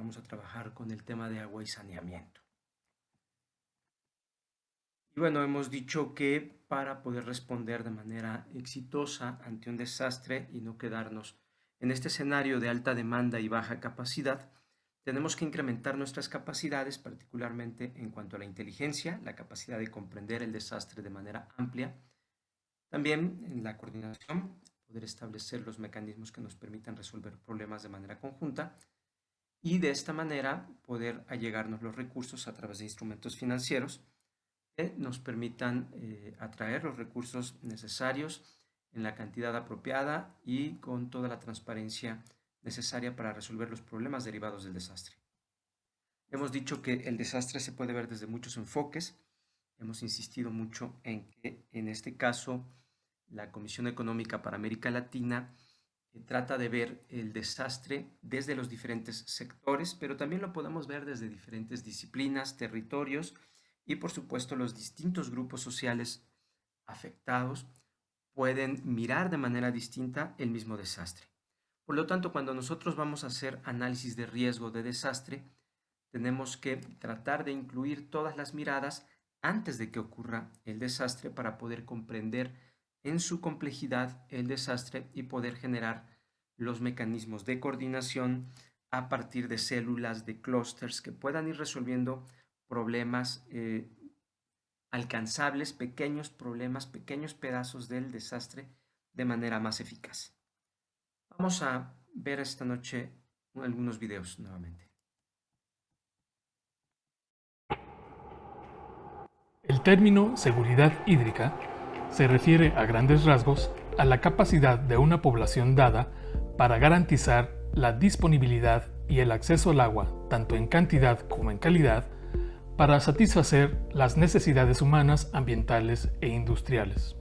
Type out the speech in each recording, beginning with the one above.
vamos a trabajar con el tema de agua y saneamiento. Y bueno, hemos dicho que para poder responder de manera exitosa ante un desastre y no quedarnos en este escenario de alta demanda y baja capacidad, tenemos que incrementar nuestras capacidades, particularmente en cuanto a la inteligencia, la capacidad de comprender el desastre de manera amplia, también en la coordinación, poder establecer los mecanismos que nos permitan resolver problemas de manera conjunta y de esta manera poder allegarnos los recursos a través de instrumentos financieros que nos permitan atraer los recursos necesarios en la cantidad apropiada y con toda la transparencia necesaria para resolver los problemas derivados del desastre. Hemos dicho que el desastre se puede ver desde muchos enfoques. Hemos insistido mucho en que en este caso la Comisión Económica para América Latina trata de ver el desastre desde los diferentes sectores, pero también lo podemos ver desde diferentes disciplinas, territorios y por supuesto los distintos grupos sociales afectados pueden mirar de manera distinta el mismo desastre. Por lo tanto, cuando nosotros vamos a hacer análisis de riesgo de desastre, tenemos que tratar de incluir todas las miradas antes de que ocurra el desastre para poder comprender en su complejidad el desastre y poder generar los mecanismos de coordinación a partir de células, de clústeres que puedan ir resolviendo problemas alcanzables, pequeños problemas, pequeños pedazos del desastre de manera más eficaz. Vamos a ver esta noche algunos videos nuevamente. El término seguridad hídrica se refiere a grandes rasgos a la capacidad de una población dada para garantizar la disponibilidad y el acceso al agua, tanto en cantidad como en calidad, para satisfacer las necesidades humanas, ambientales e industriales.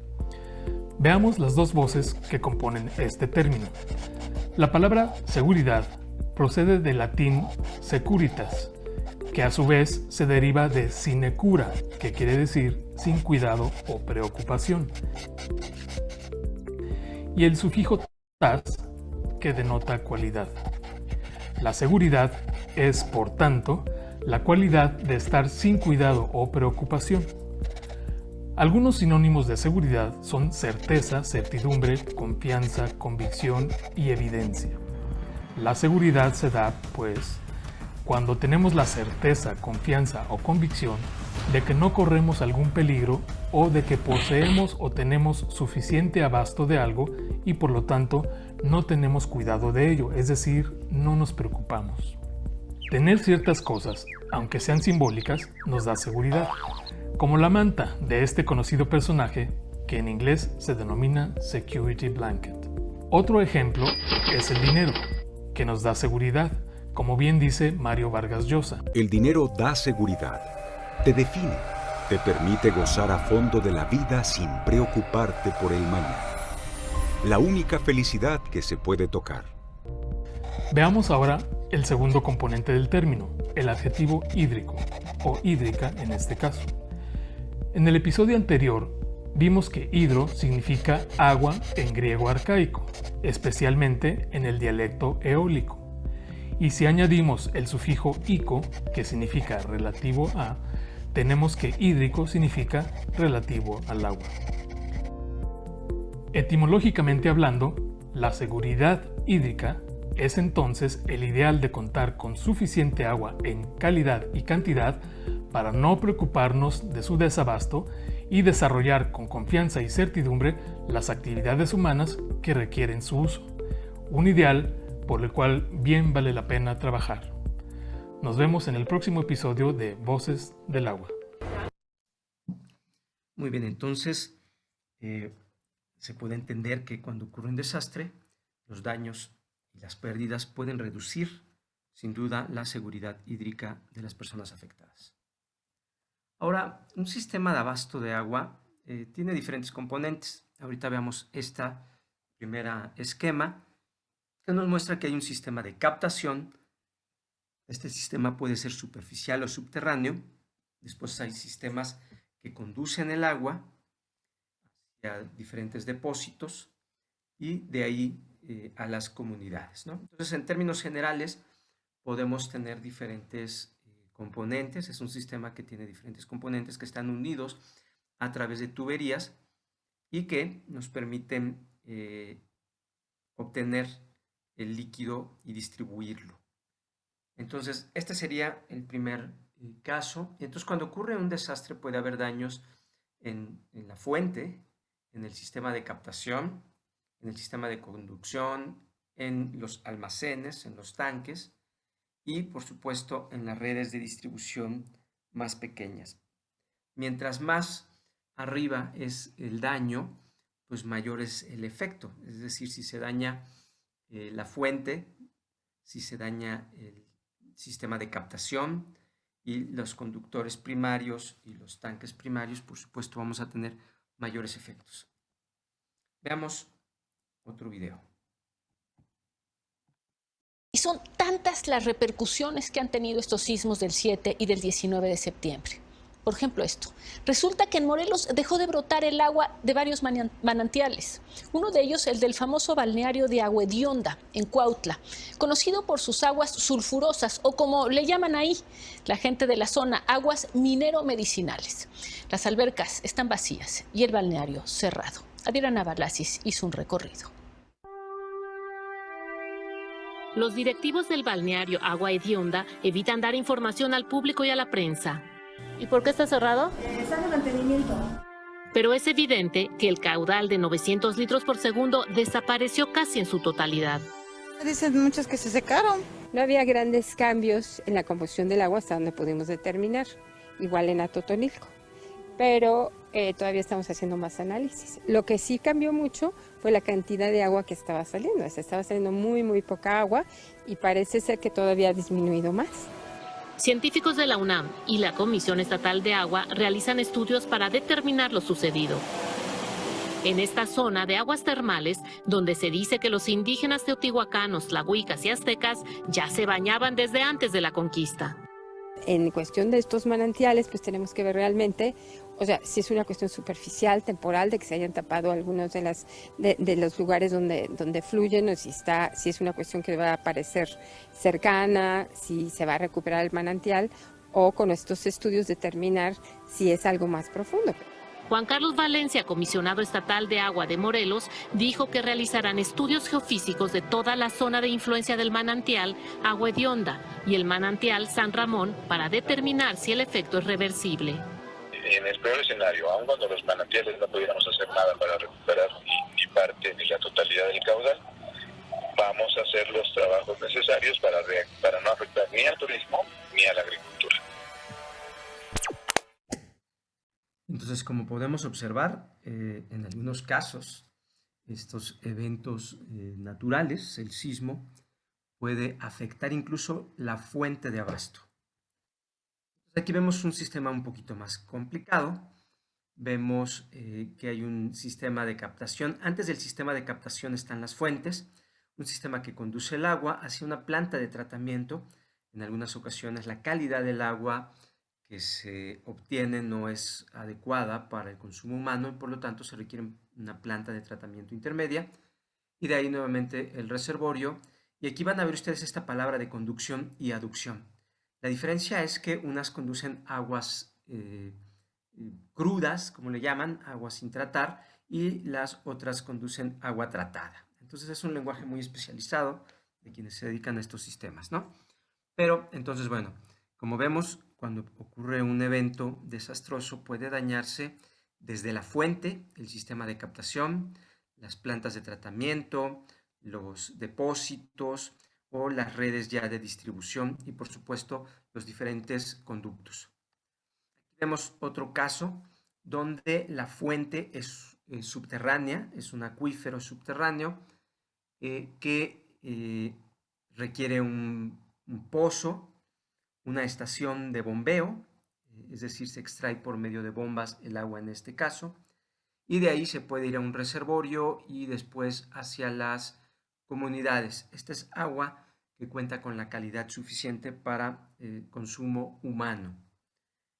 Veamos las dos voces que componen este término. La palabra seguridad procede del latín securitas, que a su vez se deriva de sinecura, que quiere decir sin cuidado o preocupación, y el sufijo tas, que denota cualidad. La seguridad es, por tanto, la cualidad de estar sin cuidado o preocupación. Algunos sinónimos de seguridad son certeza, certidumbre, confianza, convicción y evidencia. La seguridad se da, pues, cuando tenemos la certeza, confianza o convicción de que no corremos algún peligro o de que poseemos o tenemos suficiente abasto de algo y por lo tanto no tenemos cuidado de ello, es decir, no nos preocupamos. Tener ciertas cosas, aunque sean simbólicas, nos da seguridad, como la manta de este conocido personaje que en inglés se denomina Security Blanket. Otro ejemplo es el dinero, que nos da seguridad, como bien dice Mario Vargas Llosa. El dinero da seguridad, te define, te permite gozar a fondo de la vida sin preocuparte por el mañana. La única felicidad que se puede tocar. Veamos ahora el segundo componente del término, el adjetivo hídrico, o hídrica en este caso. En el episodio anterior vimos que hidro significa agua en griego arcaico, especialmente en el dialecto eólico. Y si añadimos el sufijo ico, que significa relativo a, tenemos que hídrico significa relativo al agua. Etimológicamente hablando, la seguridad hídrica es entonces el ideal de contar con suficiente agua en calidad y cantidad para no preocuparnos de su desabasto y desarrollar con confianza y certidumbre las actividades humanas que requieren su uso. Un ideal por el cual bien vale la pena trabajar. Nos vemos en el próximo episodio de Voces del Agua. Muy bien, entonces se puede entender que cuando ocurre un desastre, los daños y las pérdidas pueden reducir, sin duda, la seguridad hídrica de las personas afectadas. Ahora, un sistema de abasto de agua tiene diferentes componentes. Ahorita veamos esta primera esquema que nos muestra que hay un sistema de captación. Este sistema puede ser superficial o subterráneo. Después hay sistemas que conducen el agua hacia diferentes depósitos y de ahí a las comunidades, ¿no? Entonces, en términos generales, podemos tener diferentes componentes. Es un sistema que tiene diferentes componentes que están unidos a través de tuberías y que nos permiten obtener el líquido y distribuirlo. Entonces, este sería el primer caso. Entonces, cuando ocurre un desastre puede haber daños en la fuente, en el sistema de captación, en el sistema de conducción, en los almacenes, en los tanques y, por supuesto, en las redes de distribución más pequeñas. Mientras más arriba es el daño, pues mayor es el efecto. Es decir, si se daña la fuente, si se daña el sistema de captación y los conductores primarios y los tanques primarios, por supuesto, vamos a tener mayores efectos. Veamos otro video. Y son tantas las repercusiones que han tenido estos sismos del 7 y del 19 de septiembre. Por ejemplo, esto. Resulta que en Morelos dejó de brotar el agua de varios manantiales. Uno de ellos, el del famoso balneario de Agua Hedionda, en Cuautla, conocido por sus aguas sulfurosas, o como le llaman ahí la gente de la zona, aguas minero-medicinales. Las albercas están vacías y el balneario cerrado. Adriana Balasis hizo un recorrido. Los directivos del balneario Agua Hedionda evitan dar información al público y a la prensa. ¿Y por qué está cerrado? Está de mantenimiento. Pero es evidente que el caudal de 900 litros por segundo desapareció casi en su totalidad. Dicen muchos que se secaron. No había grandes cambios en la composición del agua hasta donde pudimos determinar, igual en Atotonilco, pero todavía estamos haciendo más análisis. Lo que sí cambió mucho fue la cantidad de agua que estaba saliendo. Estaba saliendo muy poca agua y parece ser que todavía ha disminuido más. Científicos de la UNAM y la Comisión Estatal de Agua realizan estudios para determinar lo sucedido. En esta zona de aguas termales, donde se dice que los indígenas teotihuacanos, tlahuicas y aztecas ya se bañaban desde antes de la conquista. En cuestión de estos manantiales, pues tenemos que ver realmente, o sea, si es una cuestión superficial, temporal, de que se hayan tapado algunos de los lugares donde fluyen, o si es una cuestión que va a parecer cercana, si se va a recuperar el manantial, o con estos estudios determinar si es algo más profundo. Juan Carlos Valencia, comisionado estatal de agua de Morelos, dijo que realizarán estudios geofísicos de toda la zona de influencia del manantial Agua Hedionda y el manantial San Ramón para determinar si el efecto es reversible. En el peor escenario, aun cuando los manantiales no pudiéramos hacer nada para recuperar ni parte ni la totalidad del caudal, vamos a hacer los trabajos necesarios para no afectar ni al turismo ni a la agricultura. Entonces, como podemos observar, en algunos casos, estos eventos naturales, el sismo, puede afectar incluso la fuente de abasto. Aquí vemos un sistema un poquito más complicado. Vemos que hay un sistema de captación. Antes del sistema de captación están las fuentes, un sistema que conduce el agua hacia una planta de tratamiento. En algunas ocasiones la calidad del agua que se obtiene no es adecuada para el consumo humano y por lo tanto se requiere una planta de tratamiento intermedia y de ahí nuevamente el reservorio. Y aquí van a ver ustedes esta palabra de conducción y aducción. La diferencia es que unas conducen aguas crudas, como le llaman, aguas sin tratar, y las otras conducen agua tratada. Entonces es un lenguaje muy especializado de quienes se dedican a estos sistemas, ¿no? Pero entonces, bueno, como vemos, cuando ocurre un evento desastroso puede dañarse desde la fuente, el sistema de captación, las plantas de tratamiento, los depósitos o las redes ya de distribución y por supuesto los diferentes conductos. Aquí vemos otro caso donde la fuente es subterránea, es un acuífero subterráneo que requiere un pozo, una estación de bombeo, es decir, se extrae por medio de bombas el agua en este caso, y de ahí se puede ir a un reservorio y después hacia las comunidades. Esta es agua que cuenta con la calidad suficiente para consumo humano.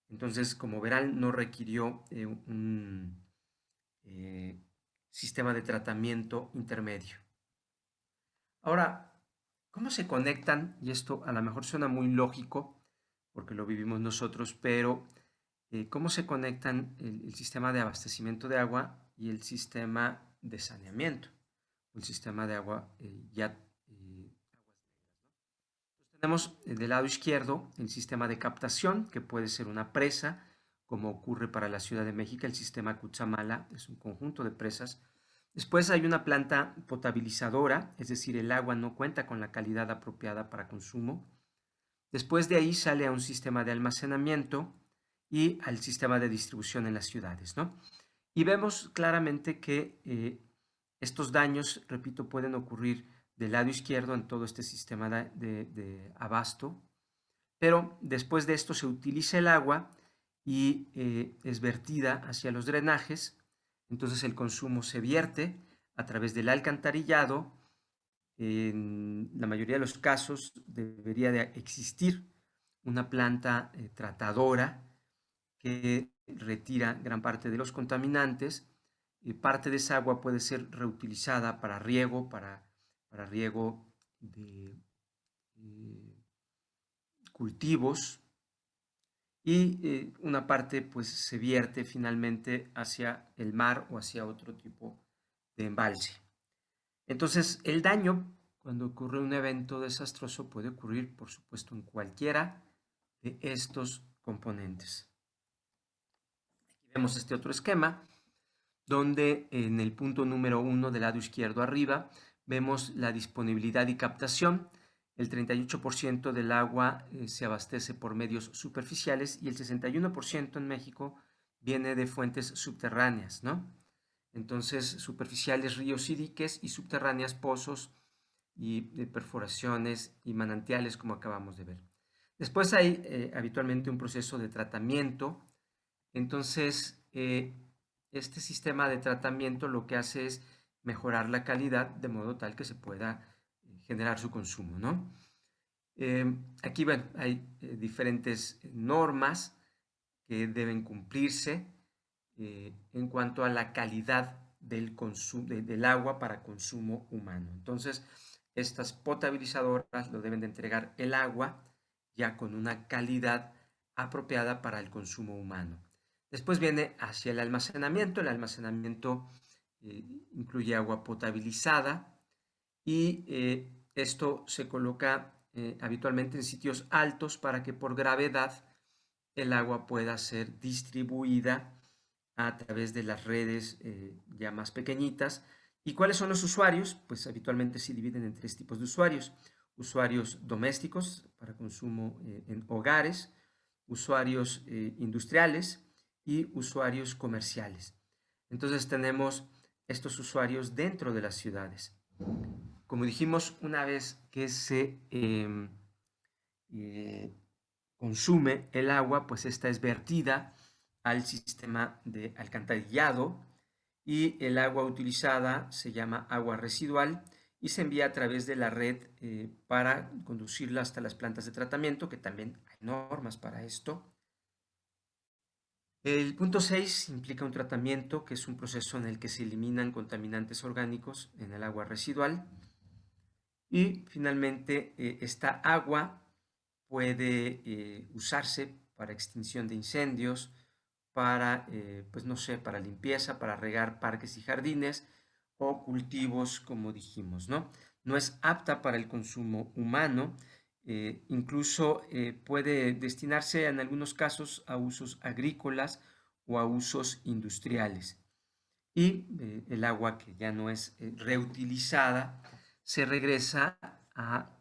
Entonces, como verán, no requirió un sistema de tratamiento intermedio. Ahora, ¿Cómo se conectan? Y esto a lo mejor suena muy lógico, porque lo vivimos nosotros, pero ¿cómo se conectan el sistema de abastecimiento de agua y el sistema de saneamiento? El sistema de agua aguas negras, ¿no? Tenemos del lado izquierdo el sistema de captación, que puede ser una presa, como ocurre para la Ciudad de México. El sistema Cutzamala es un conjunto de presas. Después hay una planta potabilizadora, es decir, el agua no cuenta con la calidad apropiada para consumo. Después de ahí sale a un sistema de almacenamiento y al sistema de distribución en las ciudades, ¿no? Y vemos claramente que estos daños, repito, pueden ocurrir del lado izquierdo en todo este sistema de abasto, pero después de esto se utiliza el agua y es vertida hacia los drenajes. Entonces el consumo se vierte a través del alcantarillado. En la mayoría de los casos debería de existir una planta tratadora que retira gran parte de los contaminantes. Parte de esa agua puede ser reutilizada para riego, para riego de cultivos, y una parte pues se vierte finalmente hacia el mar o hacia otro tipo de embalse. Entonces el daño cuando ocurre un evento desastroso puede ocurrir, por supuesto, en cualquiera de estos componentes. Aquí vemos este otro esquema donde en el punto número 1 del lado izquierdo arriba vemos la disponibilidad y captación. El 38% del agua se abastece por medios superficiales y el 61% en México viene de fuentes subterráneas, ¿no? Entonces, superficiales, ríos y diques, y subterráneas, pozos y perforaciones y manantiales, como acabamos de ver. Después hay habitualmente un proceso de tratamiento. Entonces, este sistema de tratamiento lo que hace es mejorar la calidad de modo tal que se pueda generar su consumo, ¿no? Aquí, bueno, hay diferentes normas que deben cumplirse en cuanto a la calidad del agua para consumo humano. Entonces, estas potabilizadoras lo deben de entregar el agua ya con una calidad apropiada para el consumo humano. Después viene hacia el almacenamiento. El almacenamiento incluye agua potabilizada y esto se coloca habitualmente en sitios altos para que por gravedad el agua pueda ser distribuida a través de las redes ya más pequeñitas. ¿Y cuáles son los usuarios? Pues habitualmente se dividen en 3 tipos de usuarios. Usuarios domésticos para consumo en hogares, usuarios industriales y usuarios comerciales. Entonces tenemos estos usuarios dentro de las ciudades. Como dijimos, una vez que se consume el agua, pues esta es vertida al sistema de alcantarillado y el agua utilizada se llama agua residual y se envía a través de la red para conducirla hasta las plantas de tratamiento, que también hay normas para esto. El punto 6 implica un tratamiento, que es un proceso en el que se eliminan contaminantes orgánicos en el agua residual. Y finalmente esta agua puede usarse para extinción de incendios, para, pues no sé, para limpieza, para regar parques y jardines o cultivos, como dijimos, ¿no? No es apta para el consumo humano, incluso puede destinarse en algunos casos a usos agrícolas o a usos industriales. Y el agua que ya no es reutilizada se regresa a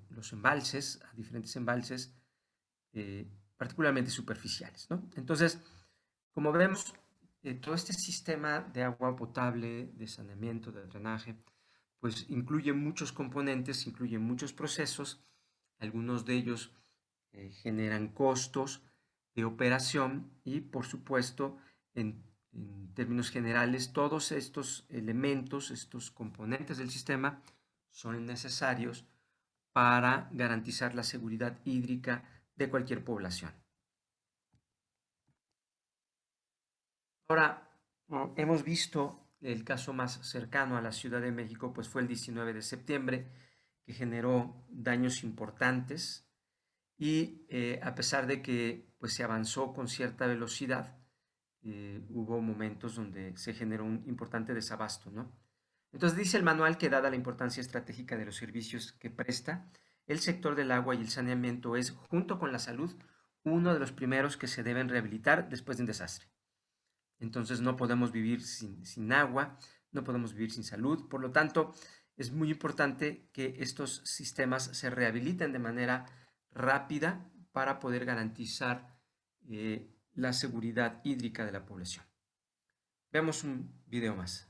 los embalses, a diferentes embalses, particularmente superficiales, ¿no? Entonces, como vemos, todo este sistema de agua potable, de saneamiento, de drenaje, pues incluye muchos componentes, incluye muchos procesos. Algunos de ellos generan costos de operación y, por supuesto, en términos generales, todos estos elementos, estos componentes del sistema son necesarios para garantizar la seguridad hídrica de cualquier población. Ahora, hemos visto el caso más cercano a la Ciudad de México, pues fue el 19 de septiembre, que generó daños importantes y a pesar de que pues, se avanzó con cierta velocidad, hubo momentos donde se generó un importante desabasto, ¿no? Entonces dice el manual que dada la importancia estratégica de los servicios que presta, el sector del agua y el saneamiento es, junto con la salud, uno de los primeros que se deben rehabilitar después de un desastre. Entonces no podemos vivir sin agua, no podemos vivir sin salud, por lo tanto es muy importante que estos sistemas se rehabiliten de manera rápida para poder garantizar la seguridad hídrica de la población. Veamos un video más.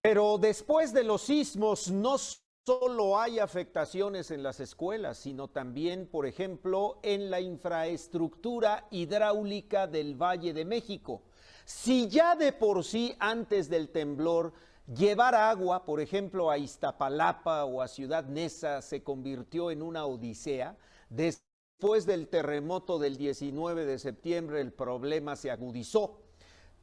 Pero después de los sismos no solo hay afectaciones en las escuelas, sino también, por ejemplo, en la infraestructura hidráulica del Valle de México. Si ya de por sí antes del temblor llevar agua, por ejemplo, a Iztapalapa o a Ciudad Neza se convirtió en una odisea, después del terremoto del 19 de septiembre el problema se agudizó.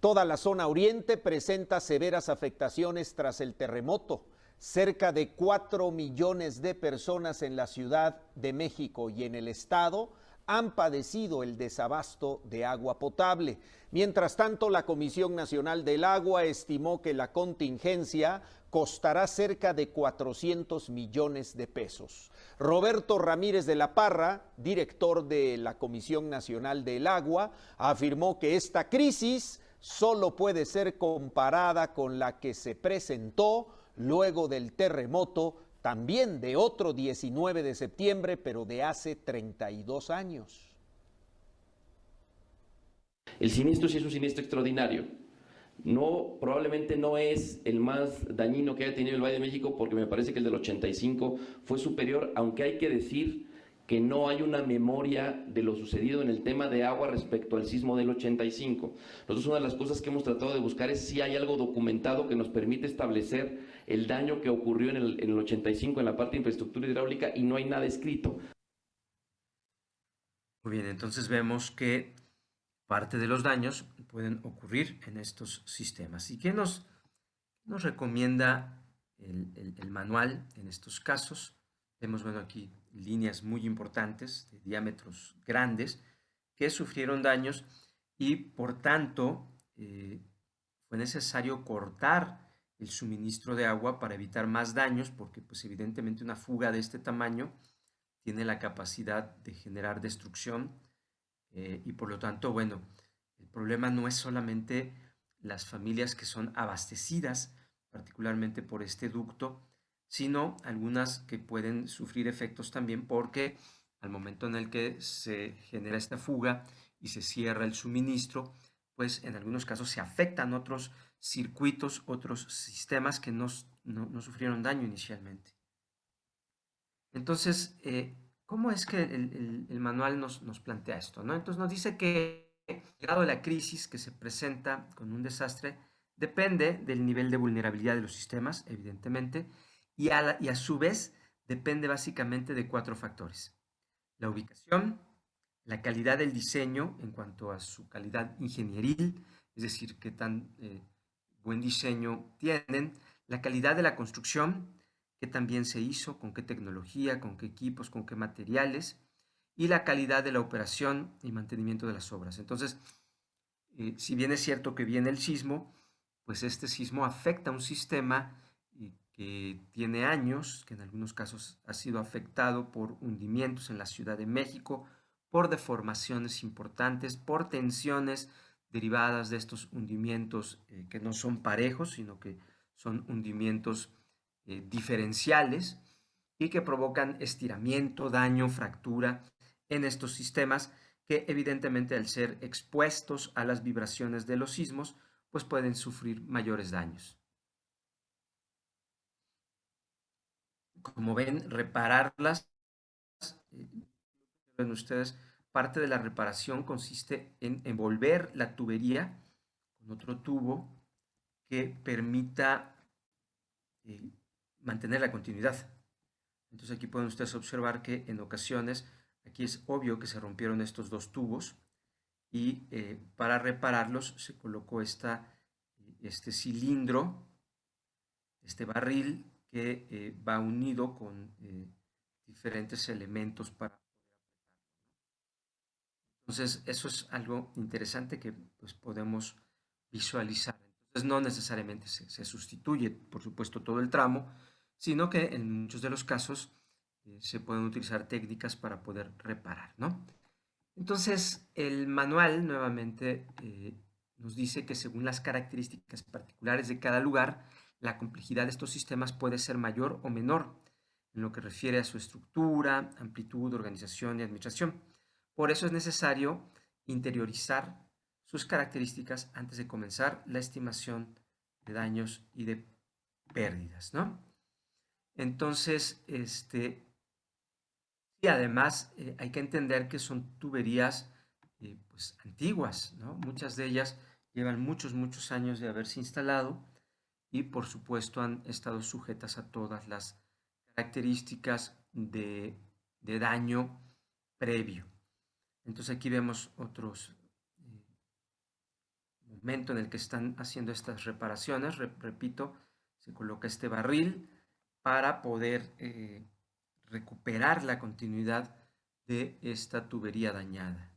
Toda la zona oriente presenta severas afectaciones tras el terremoto. Cerca de 4 millones de personas en la Ciudad de México y en el estado han padecido el desabasto de agua potable. Mientras tanto, la Comisión Nacional del Agua estimó que la contingencia costará cerca de 400 millones de pesos. Roberto Ramírez de la Parra, director de la Comisión Nacional del Agua, afirmó que esta crisis solo puede ser comparada con la que se presentó luego del terremoto, también de otro 19 de septiembre, pero de hace 32 años. El siniestro sí es un siniestro extraordinario. No, probablemente no es el más dañino que haya tenido el Valle de México, porque me parece que el del 85 fue superior, aunque hay que decir que no hay una memoria de lo sucedido en el tema de agua respecto al sismo del 85. Nosotros una de las cosas que hemos tratado de buscar es si hay algo documentado que nos permite establecer el daño que ocurrió en el 85 en la parte de infraestructura hidráulica, y no hay nada escrito. Muy bien, entonces vemos que parte de los daños pueden ocurrir en estos sistemas. ¿Y qué nos recomienda el manual en estos casos? Vemos, bueno, aquí líneas muy importantes de diámetros grandes que sufrieron daños y por tanto fue necesario cortar el suministro de agua para evitar más daños, porque pues evidentemente una fuga de este tamaño tiene la capacidad de generar destrucción y por lo tanto, bueno, el problema no es solamente las familias que son abastecidas particularmente por este ducto, sino algunas que pueden sufrir efectos también porque al momento en el que se genera esta fuga y se cierra el suministro, pues en algunos casos se afectan otros circuitos, otros sistemas que no sufrieron daño inicialmente. Entonces, ¿cómo es que el manual nos plantea esto, ¿no? Entonces nos dice que el grado de la crisis que se presenta con un desastre depende del nivel de vulnerabilidad de los sistemas, evidentemente, y a su vez depende básicamente de 4 factores. La ubicación, la calidad del diseño en cuanto a su calidad ingenieril, es decir, qué tan buen diseño tienen, la calidad de la construcción, qué también se hizo, con qué tecnología, con qué equipos, con qué materiales, y la calidad de la operación y mantenimiento de las obras. Entonces, si bien es cierto que viene el sismo, pues este sismo afecta a un sistema que tiene años, que en algunos casos ha sido afectado por hundimientos en la Ciudad de México, por deformaciones importantes, por tensiones derivadas de estos hundimientos que no son parejos, sino que son hundimientos diferenciales y que provocan estiramiento, daño, fractura en estos sistemas que evidentemente al ser expuestos a las vibraciones de los sismos, pues pueden sufrir mayores daños. Como ven, repararlas, ven ustedes, parte de la reparación consiste en envolver la tubería con otro tubo que permita mantener la continuidad. Entonces aquí pueden ustedes observar que en ocasiones, aquí es obvio que se rompieron estos 2 tubos y para repararlos se colocó este cilindro, este barril, que va unido con diferentes elementos para... Entonces, eso es algo interesante que pues, podemos visualizar. Entonces, no necesariamente se sustituye, por supuesto, todo el tramo, sino que en muchos de los casos se pueden utilizar técnicas para poder reparar, ¿no? Entonces, el manual nuevamente nos dice que según las características particulares de cada lugar, la complejidad de estos sistemas puede ser mayor o menor en lo que refiere a su estructura, amplitud, organización y administración. Por eso es necesario interiorizar sus características antes de comenzar la estimación de daños y de pérdidas, ¿no? Entonces, y además hay que entender que son tuberías pues, antiguas, ¿no? Muchas de ellas llevan muchos años de haberse instalado y por supuesto han estado sujetas a todas las características de daño previo. Entonces aquí vemos otros momento en el que están haciendo estas reparaciones. Repito, se coloca este barril para poder recuperar la continuidad de esta tubería dañada.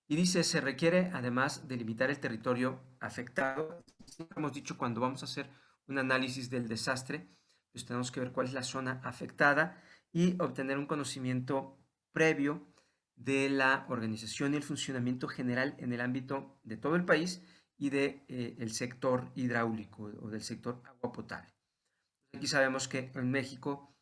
Y dice, se requiere además delimitar el territorio afectado. Siempre hemos dicho, cuando vamos a hacer un análisis del desastre, pues tenemos que ver cuál es la zona afectada y obtener un conocimiento previo de la organización y el funcionamiento general en el ámbito de todo el país y del sector hidráulico o del sector agua potable. Aquí sabemos que en México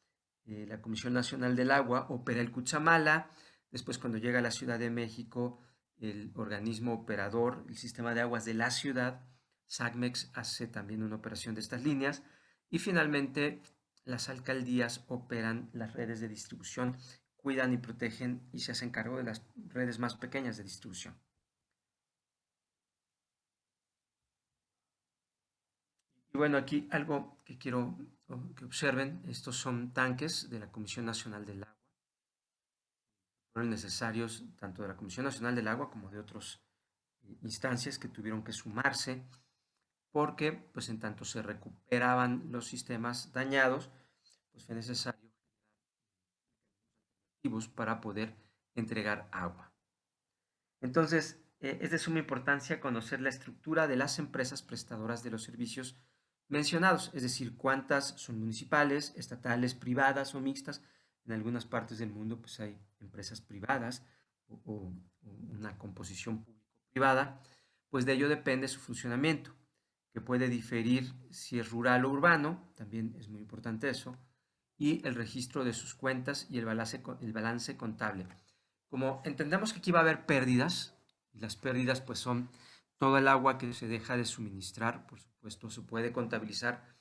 la Comisión Nacional del Agua opera el Cutzamala, después cuando llega a la Ciudad de México el organismo operador, el sistema de aguas de la ciudad, SACMEX, hace también una operación de estas líneas y finalmente las alcaldías operan las redes de distribución, cuidan y protegen y se hacen cargo de las redes más pequeñas de distribución. Y bueno, aquí algo que quiero que observen, estos son tanques de la Comisión Nacional del Agua, fueron necesarios tanto de la Comisión Nacional del Agua como de otras instancias que tuvieron que sumarse, porque pues en tanto se recuperaban los sistemas dañados, pues fue necesario para poder entregar agua. Entonces, es de suma importancia conocer la estructura de las empresas prestadoras de los servicios mencionados, es decir, cuántas son municipales, estatales, privadas o mixtas. En algunas partes del mundo pues hay empresas privadas o una composición público-privada, pues de ello depende su funcionamiento, que puede diferir si es rural o urbano, también es muy importante eso, y el registro de sus cuentas y el balance contable. Como entendemos que aquí va a haber pérdidas, y las pérdidas pues son todo el agua que se deja de suministrar, por supuesto se puede contabilizar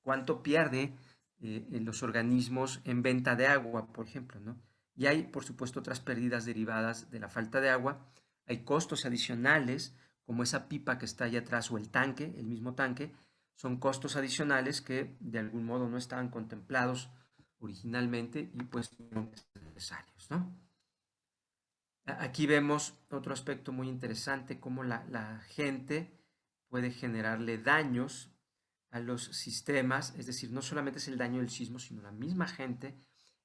cuánto pierde los organismos en venta de agua, por ejemplo, ¿no? Y hay por supuesto otras pérdidas derivadas de la falta de agua, hay costos adicionales como esa pipa que está allá atrás o el tanque, el mismo tanque, son costos adicionales que de algún modo no estaban contemplados originalmente y pues son necesarios, ¿no? Aquí vemos otro aspecto muy interesante, cómo la gente puede generarle daños a los sistemas, es decir, no solamente es el daño del sismo, sino la misma gente,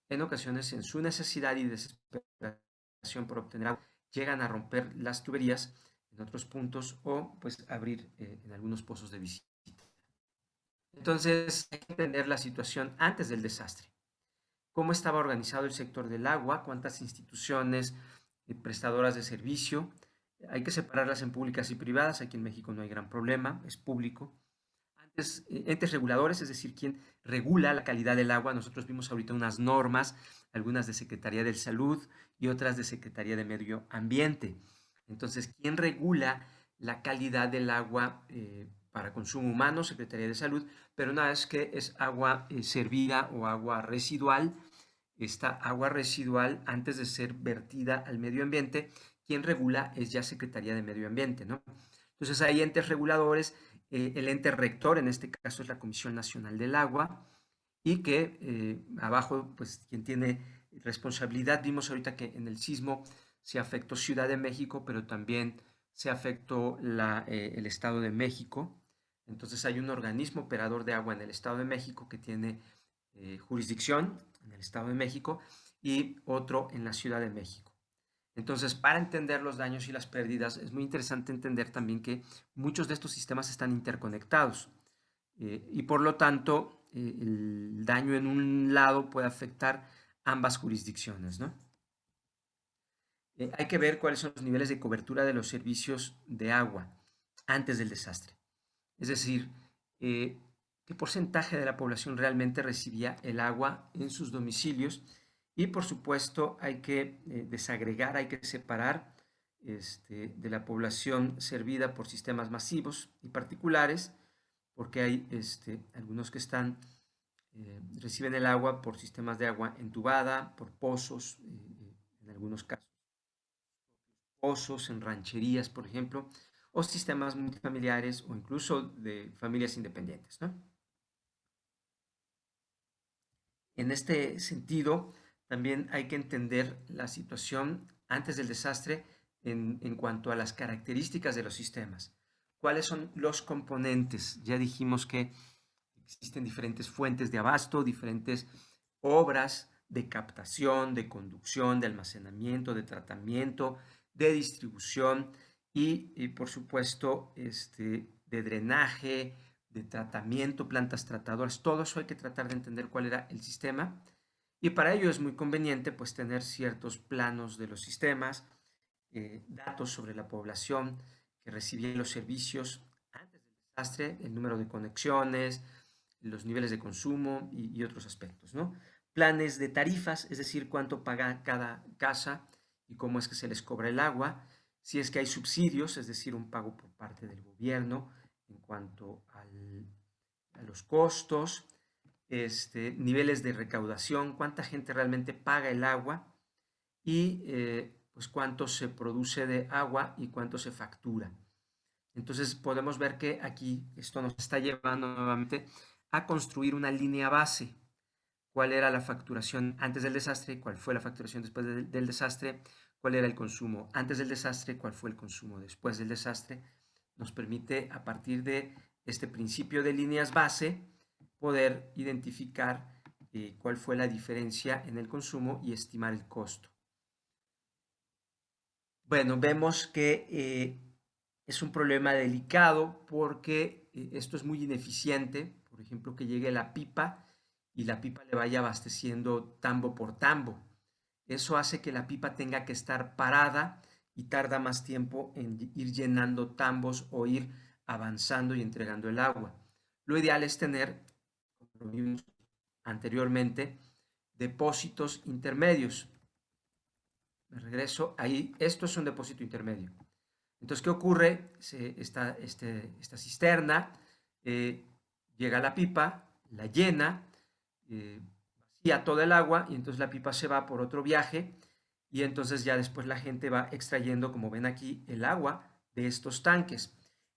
en ocasiones en su necesidad y desesperación por obtener agua, llegan a romper las tuberías en otros puntos o pues abrir en algunos pozos de visita. Entonces hay que entender la situación antes del desastre. Cómo estaba organizado el sector del agua, cuántas instituciones prestadoras de servicio. Hay que separarlas en públicas y privadas. Aquí en México no hay gran problema, es público. Antes, entes reguladores, es decir, quién regula la calidad del agua. Nosotros vimos ahorita unas normas, algunas de Secretaría de Salud y otras de Secretaría de Medio Ambiente. Entonces, ¿quién regula la calidad del agua para consumo humano? Secretaría de Salud, pero una vez que es agua servida o agua residual, esta agua residual, antes de ser vertida al medio ambiente, quien regula es ya Secretaría de Medio Ambiente, ¿no? Entonces hay entes reguladores, el ente rector, en este caso es la Comisión Nacional del Agua, y que abajo, pues quien tiene responsabilidad, vimos ahorita que en el sismo se afectó Ciudad de México, pero también se afectó el Estado de México. Entonces hay un organismo operador de agua en el Estado de México que tiene jurisdicción en el Estado de México y otro en la Ciudad de México. Entonces, para entender los daños y las pérdidas, es muy interesante entender también que muchos de estos sistemas están interconectados y por lo tanto el daño en un lado puede afectar ambas jurisdicciones, ¿no? Hay que ver cuáles son los niveles de cobertura de los servicios de agua antes del desastre. Es decir, qué porcentaje de la población realmente recibía el agua en sus domicilios. Y por supuesto hay que desagregar, hay que separar de la población servida por sistemas masivos y particulares, porque hay algunos que reciben el agua por sistemas de agua entubada, por pozos, en algunos casos pozos en rancherías, por ejemplo, o sistemas multifamiliares o incluso de familias independientes, ¿no? En este sentido, también hay que entender la situación antes del desastre en cuanto a las características de los sistemas. ¿Cuáles son los componentes? Ya dijimos que existen diferentes fuentes de abasto, diferentes obras de captación, de conducción, de almacenamiento, de tratamiento, de distribución y por supuesto de drenaje, de tratamiento, plantas tratadoras. Todo eso hay que tratar de entender cuál era el sistema. Y para ello es muy conveniente pues tener ciertos planos de los sistemas, datos sobre la población que recibía los servicios antes del desastre, el número de conexiones, los niveles de consumo y otros aspectos, ¿no? Planes de tarifas, es decir, cuánto paga cada casa y cómo es que se les cobra el agua, si es que hay subsidios, es decir, un pago por parte del gobierno en cuanto a los costos, niveles de recaudación, cuánta gente realmente paga el agua y pues cuánto se produce de agua y cuánto se factura. Entonces podemos ver que aquí esto nos está llevando nuevamente a construir una línea base. ¿Cuál era la facturación antes del desastre? ¿Cuál fue la facturación después del desastre? ¿Cuál era el consumo antes del desastre? ¿Cuál fue el consumo después del desastre? Nos permite, a partir de este principio de líneas base, poder identificar cuál fue la diferencia en el consumo y estimar el costo. Bueno, vemos que es un problema delicado porque esto es muy ineficiente. Por ejemplo, que llegue la pipa y la pipa le vaya abasteciendo tambo por tambo. Eso hace que la pipa tenga que estar parada y tarda más tiempo en ir llenando tambos o ir avanzando y entregando el agua. Lo ideal es tener, como lo vimos anteriormente, depósitos intermedios. Me regreso ahí. Esto es un depósito intermedio. Entonces, ¿qué ocurre? Esta cisterna llega a la pipa, la llena, vacía todo el agua y entonces la pipa se va por otro viaje y entonces ya después la gente va extrayendo, como ven aquí, el agua de estos tanques.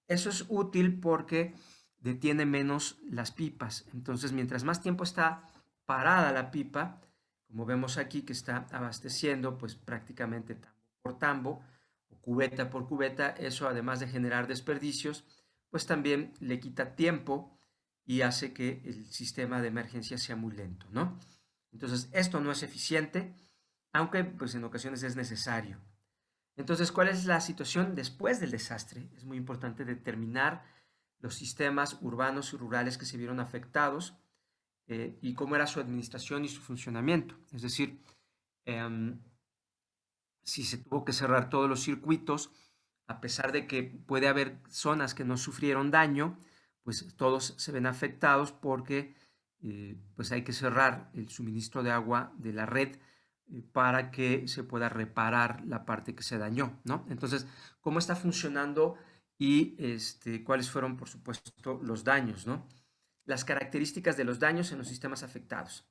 Eso es útil porque detiene menos las pipas. Entonces, mientras más tiempo está parada la pipa, como vemos aquí que está abasteciendo pues prácticamente tambo por tambo o cubeta por cubeta, eso además de generar desperdicios, pues también le quita tiempo y hace que el sistema de emergencia sea muy lento, ¿no? Entonces, esto no es eficiente, aunque pues en ocasiones es necesario. Entonces, ¿cuál es la situación después del desastre? Es muy importante determinar los sistemas urbanos y rurales que se vieron afectados y cómo era su administración y su funcionamiento. Es decir, si se tuvo que cerrar todos los circuitos, a pesar de que puede haber zonas que no sufrieron daño, pues todos se ven afectados porque pues hay que cerrar el suministro de agua de la red para que se pueda reparar la parte que se dañó, ¿no? Entonces, ¿cómo está funcionando y cuáles fueron, por supuesto, los daños, ¿no? Las características de los daños en los sistemas afectados,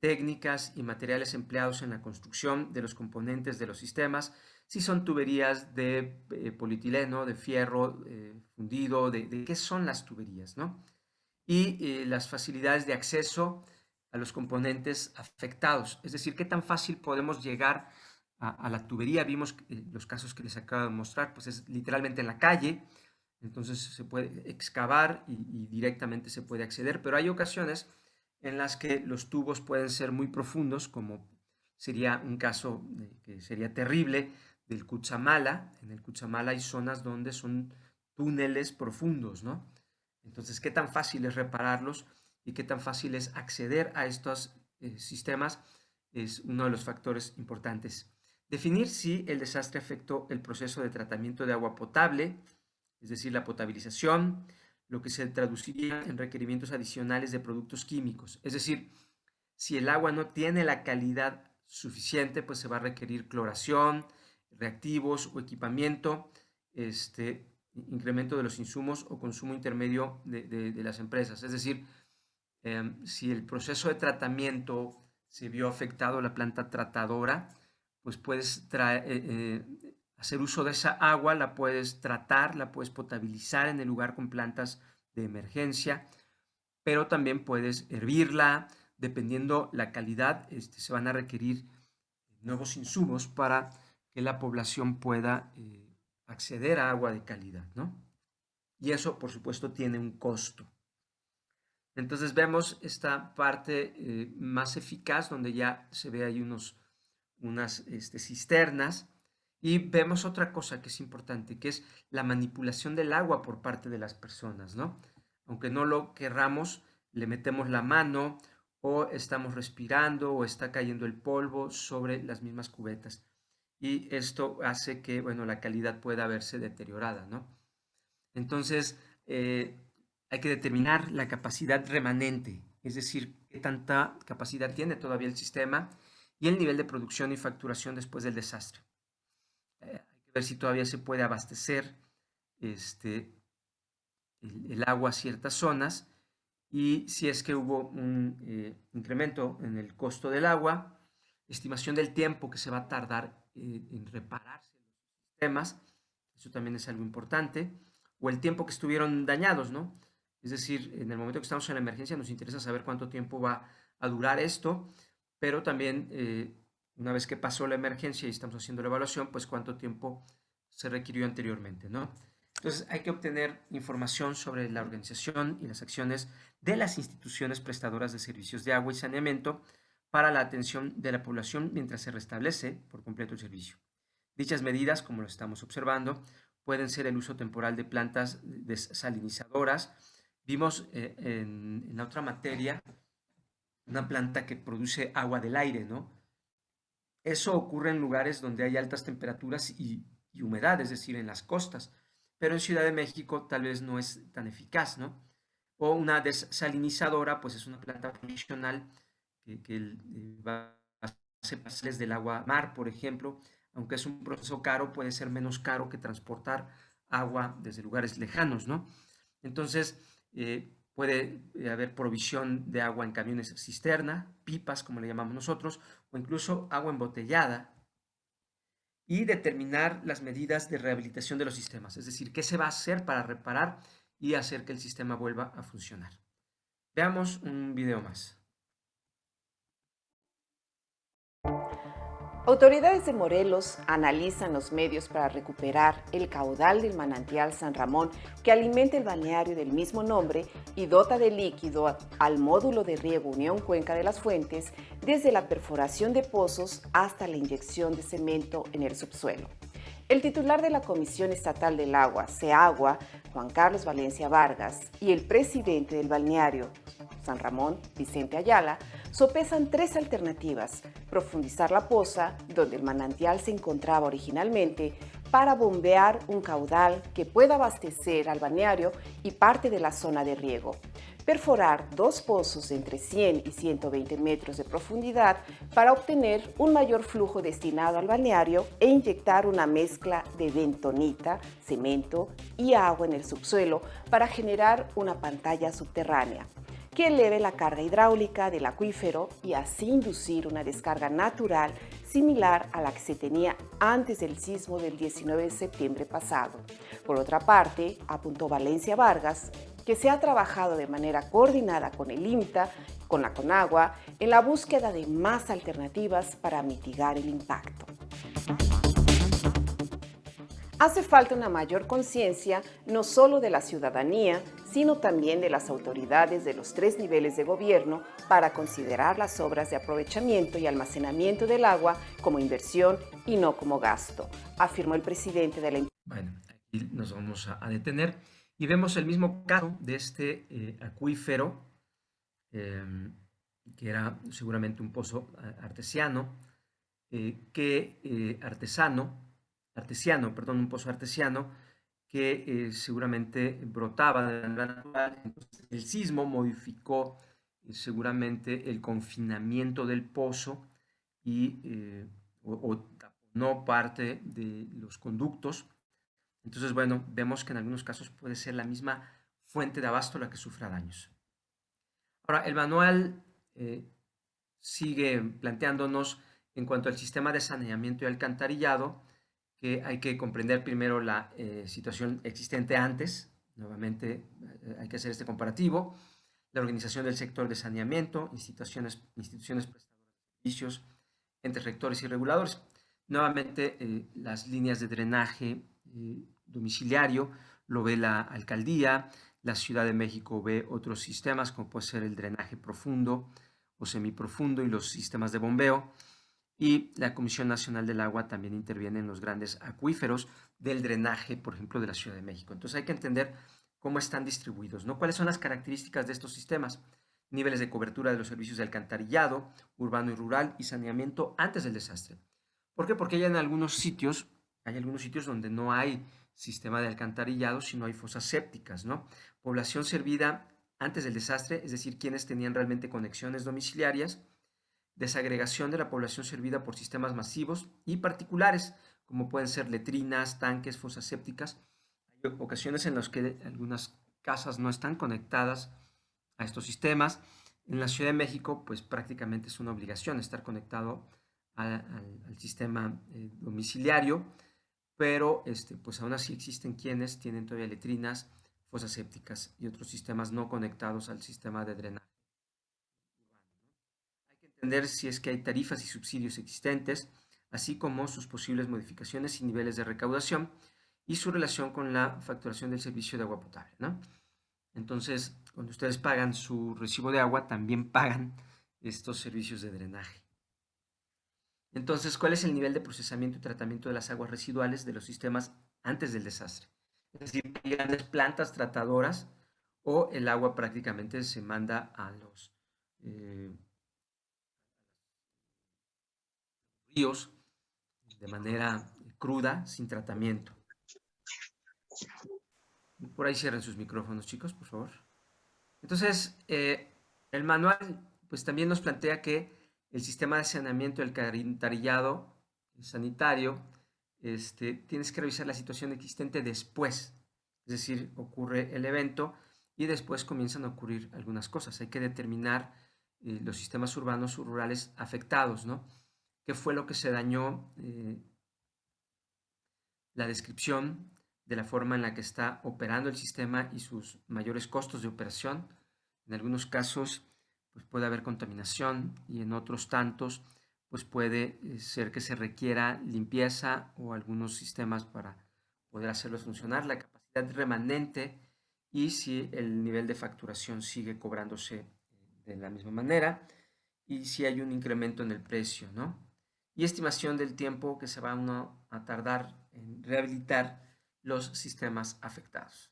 técnicas y materiales empleados en la construcción de los componentes de los sistemas, si son tuberías de polietileno, de fierro fundido, de qué son las tuberías, ¿no? Y las facilidades de acceso a los componentes afectados, es decir, qué tan fácil podemos llegar a la tubería. Vimos los casos que les acabo de mostrar, pues es literalmente en la calle, Entonces se puede excavar y directamente se puede acceder, pero hay ocasiones en las que los tubos pueden ser muy profundos, como sería un caso que sería terrible del Cutzamala. En el Cutzamala hay zonas donde son túneles profundos, ¿no? Entonces, ¿qué tan fácil es repararlos y qué tan fácil es acceder a estos sistemas? Es uno de los factores importantes. Definir si el desastre afectó el proceso de tratamiento de agua potable, es decir, la potabilización, lo que se traduciría en requerimientos adicionales de productos químicos. Es decir, si el agua no tiene la calidad suficiente, pues se va a requerir cloración, reactivos o equipamiento, incremento de los insumos o consumo intermedio de las empresas. Es decir, si el proceso de tratamiento se vio afectado, la planta tratadora, pues puedes hacer uso de esa agua, la puedes tratar, la puedes potabilizar en el lugar con plantas de emergencia, pero también puedes hervirla. Dependiendo la calidad, se van a requerir nuevos insumos para que la población pueda acceder a agua de calidad, ¿no? Y eso, por supuesto, tiene un costo. Entonces vemos esta parte más eficaz, donde ya se ve ahí unas cisternas, y vemos otra cosa que es importante, que es la manipulación del agua por parte de las personas, ¿no? Aunque no lo querramos, le metemos la mano o estamos respirando o está cayendo el polvo sobre las mismas cubetas. Y esto hace que, bueno, la calidad pueda verse deteriorada, ¿no? Entonces, hay que determinar la capacidad remanente, es decir, qué tanta capacidad tiene todavía el sistema y el nivel de producción y facturación después del desastre. Hay que ver si todavía se puede abastecer el agua a ciertas zonas y si es que hubo un incremento en el costo del agua, estimación del tiempo que se va a tardar en repararse los sistemas, eso también es algo importante, o el tiempo que estuvieron dañados, ¿no? Es decir, en el momento que estamos en la emergencia nos interesa saber cuánto tiempo va a durar esto, pero también una vez que pasó la emergencia y estamos haciendo la evaluación, pues cuánto tiempo se requirió anteriormente, ¿no? Entonces hay que obtener información sobre la organización y las acciones de las instituciones prestadoras de servicios de agua y saneamiento para la atención de la población mientras se restablece por completo el servicio. Dichas medidas, como lo estamos observando, pueden ser el uso temporal de plantas desalinizadoras. Vimos en la otra materia una planta que produce agua del aire, ¿no? Eso ocurre en lugares donde hay altas temperaturas y humedad, es decir, en las costas. Pero en Ciudad de México tal vez no es tan eficaz, ¿no? O una desalinizadora, pues es una planta profesional que va a hacer del agua mar, por ejemplo. Aunque es un proceso caro, puede ser menos caro que transportar agua desde lugares lejanos, ¿no? Entonces, puede haber provisión de agua en camiones cisterna, pipas, como le llamamos nosotros, o incluso agua embotellada, y determinar las medidas de rehabilitación de los sistemas, es decir, qué se va a hacer para reparar y hacer que el sistema vuelva a funcionar. Veamos un video más. Autoridades de Morelos analizan los medios para recuperar el caudal del manantial San Ramón que alimenta el balneario del mismo nombre y dota de líquido al módulo de riego Unión Cuenca de las Fuentes desde la perforación de pozos hasta la inyección de cemento en el subsuelo. El titular de la Comisión Estatal del Agua, CEAGUA, Juan Carlos Valencia Vargas, y el presidente del balneario San Ramón, Vicente Ayala, sopesan tres alternativas: profundizar la poza, donde el manantial se encontraba originalmente, para bombear un caudal que pueda abastecer al balneario y parte de la zona de riego; perforar dos pozos de entre 100 y 120 metros de profundidad para obtener un mayor flujo destinado al balneario e inyectar una mezcla de bentonita, cemento y agua en el subsuelo para generar una pantalla subterránea que eleve la carga hidráulica del acuífero y así inducir una descarga natural similar a la que se tenía antes del sismo del 19 de septiembre pasado. Por otra parte, apuntó Valencia Vargas, que se ha trabajado de manera coordinada con el IMTA, con la CONAGUA, en la búsqueda de más alternativas para mitigar el impacto. Hace falta una mayor conciencia no solo de la ciudadanía, sino también de las autoridades de los 3 niveles de gobierno para considerar las obras de aprovechamiento y almacenamiento del agua como inversión y no como gasto, afirmó el presidente de la... Bueno, aquí nos vamos a detener y vemos el mismo caso de este acuífero, que era seguramente un pozo artesiano, un pozo artesiano que seguramente brotaba de manera natural. Entonces, el sismo modificó seguramente el confinamiento del pozo y no parte de los conductos. Entonces, bueno, vemos que en algunos casos puede ser la misma fuente de abasto la que sufra daños. Ahora, el manual sigue planteándonos en cuanto al sistema de saneamiento y alcantarillado, que hay que comprender primero la situación existente antes. Nuevamente hay que hacer este comparativo. La organización del sector de saneamiento, instituciones prestadoras de servicios, entre rectores y reguladores. Nuevamente las líneas de drenaje domiciliario lo ve la alcaldía. La Ciudad de México ve otros sistemas, como puede ser el drenaje profundo o semiprofundo y los sistemas de bombeo. Y la Comisión Nacional del Agua también interviene en los grandes acuíferos del drenaje, por ejemplo, de la Ciudad de México. Entonces hay que entender cómo están distribuidos, ¿no? ¿Cuáles son las características de estos sistemas? Niveles de cobertura de los servicios de alcantarillado, urbano y rural, y saneamiento antes del desastre. ¿Por qué? Porque hay algunos sitios donde no hay sistema de alcantarillado, sino hay fosas sépticas, ¿no? Población servida antes del desastre, es decir, quienes tenían realmente conexiones domiciliarias. Desagregación de la población servida por sistemas masivos y particulares, como pueden ser letrinas, tanques, fosas sépticas. Hay ocasiones en las que algunas casas no están conectadas a estos sistemas. En la Ciudad de México, pues prácticamente es una obligación estar conectado al sistema domiciliario, pero pues aún así existen quienes tienen todavía letrinas, fosas sépticas y otros sistemas no conectados al sistema de drenaje. Entender si es que hay tarifas y subsidios existentes, así como sus posibles modificaciones y niveles de recaudación y su relación con la facturación del servicio de agua potable, ¿no? Entonces, cuando ustedes pagan su recibo de agua, también pagan estos servicios de drenaje. Entonces, ¿cuál es el nivel de procesamiento y tratamiento de las aguas residuales de los sistemas antes del desastre? Es decir, hay grandes plantas tratadoras o el agua prácticamente se manda a los ríos de manera cruda, sin tratamiento. Por ahí cierren sus micrófonos, chicos, por favor. Entonces, el manual pues también nos plantea que el sistema de saneamiento del alcantarillado sanitario, tienes que revisar la situación existente después. Es decir, ocurre el evento y después comienzan a ocurrir algunas cosas. Hay que determinar los sistemas urbanos o rurales afectados, ¿no? ¿Qué fue lo que se dañó? La descripción de la forma en la que está operando el sistema y sus mayores costos de operación. En algunos casos pues puede haber contaminación y en otros tantos pues puede ser que se requiera limpieza o algunos sistemas para poder hacerlos funcionar, la capacidad remanente y si el nivel de facturación sigue cobrándose de la misma manera y si hay un incremento en el precio, ¿no? Y estimación del tiempo que se va uno a tardar en rehabilitar los sistemas afectados.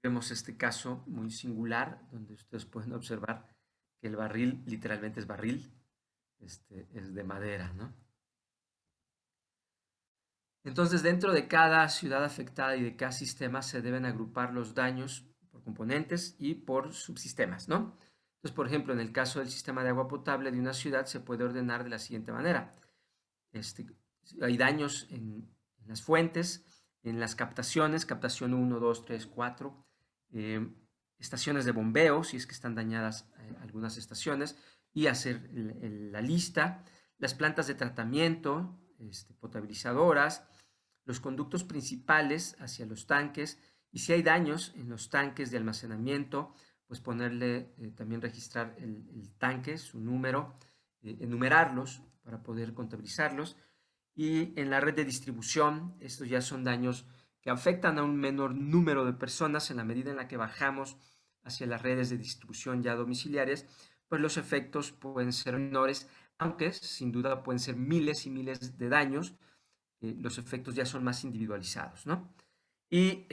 Vemos este caso muy singular donde ustedes pueden observar que el barril literalmente es barril, es de madera, ¿no? Entonces, dentro de cada ciudad afectada y de cada sistema se deben agrupar los daños por componentes y por subsistemas, ¿no? Entonces, por ejemplo, en el caso del sistema de agua potable de una ciudad se puede ordenar de la siguiente manera. Hay daños en las fuentes, en las captaciones, captación 1, 2, 3, 4, estaciones de bombeo, si es que están dañadas algunas estaciones, y hacer la lista, las plantas de tratamiento, potabilizadoras, los conductos principales hacia los tanques, y si hay daños en los tanques de almacenamiento, pues ponerle, también registrar el tanque, su número, enumerarlos para poder contabilizarlos, Y en la red de distribución, estos ya son daños que afectan a un menor número de personas en la medida en la que bajamos hacia las redes de distribución ya domiciliarias, pues los efectos pueden ser menores, aunque sin duda pueden ser miles y miles de daños. Los efectos ya son más individualizados, ¿no? Y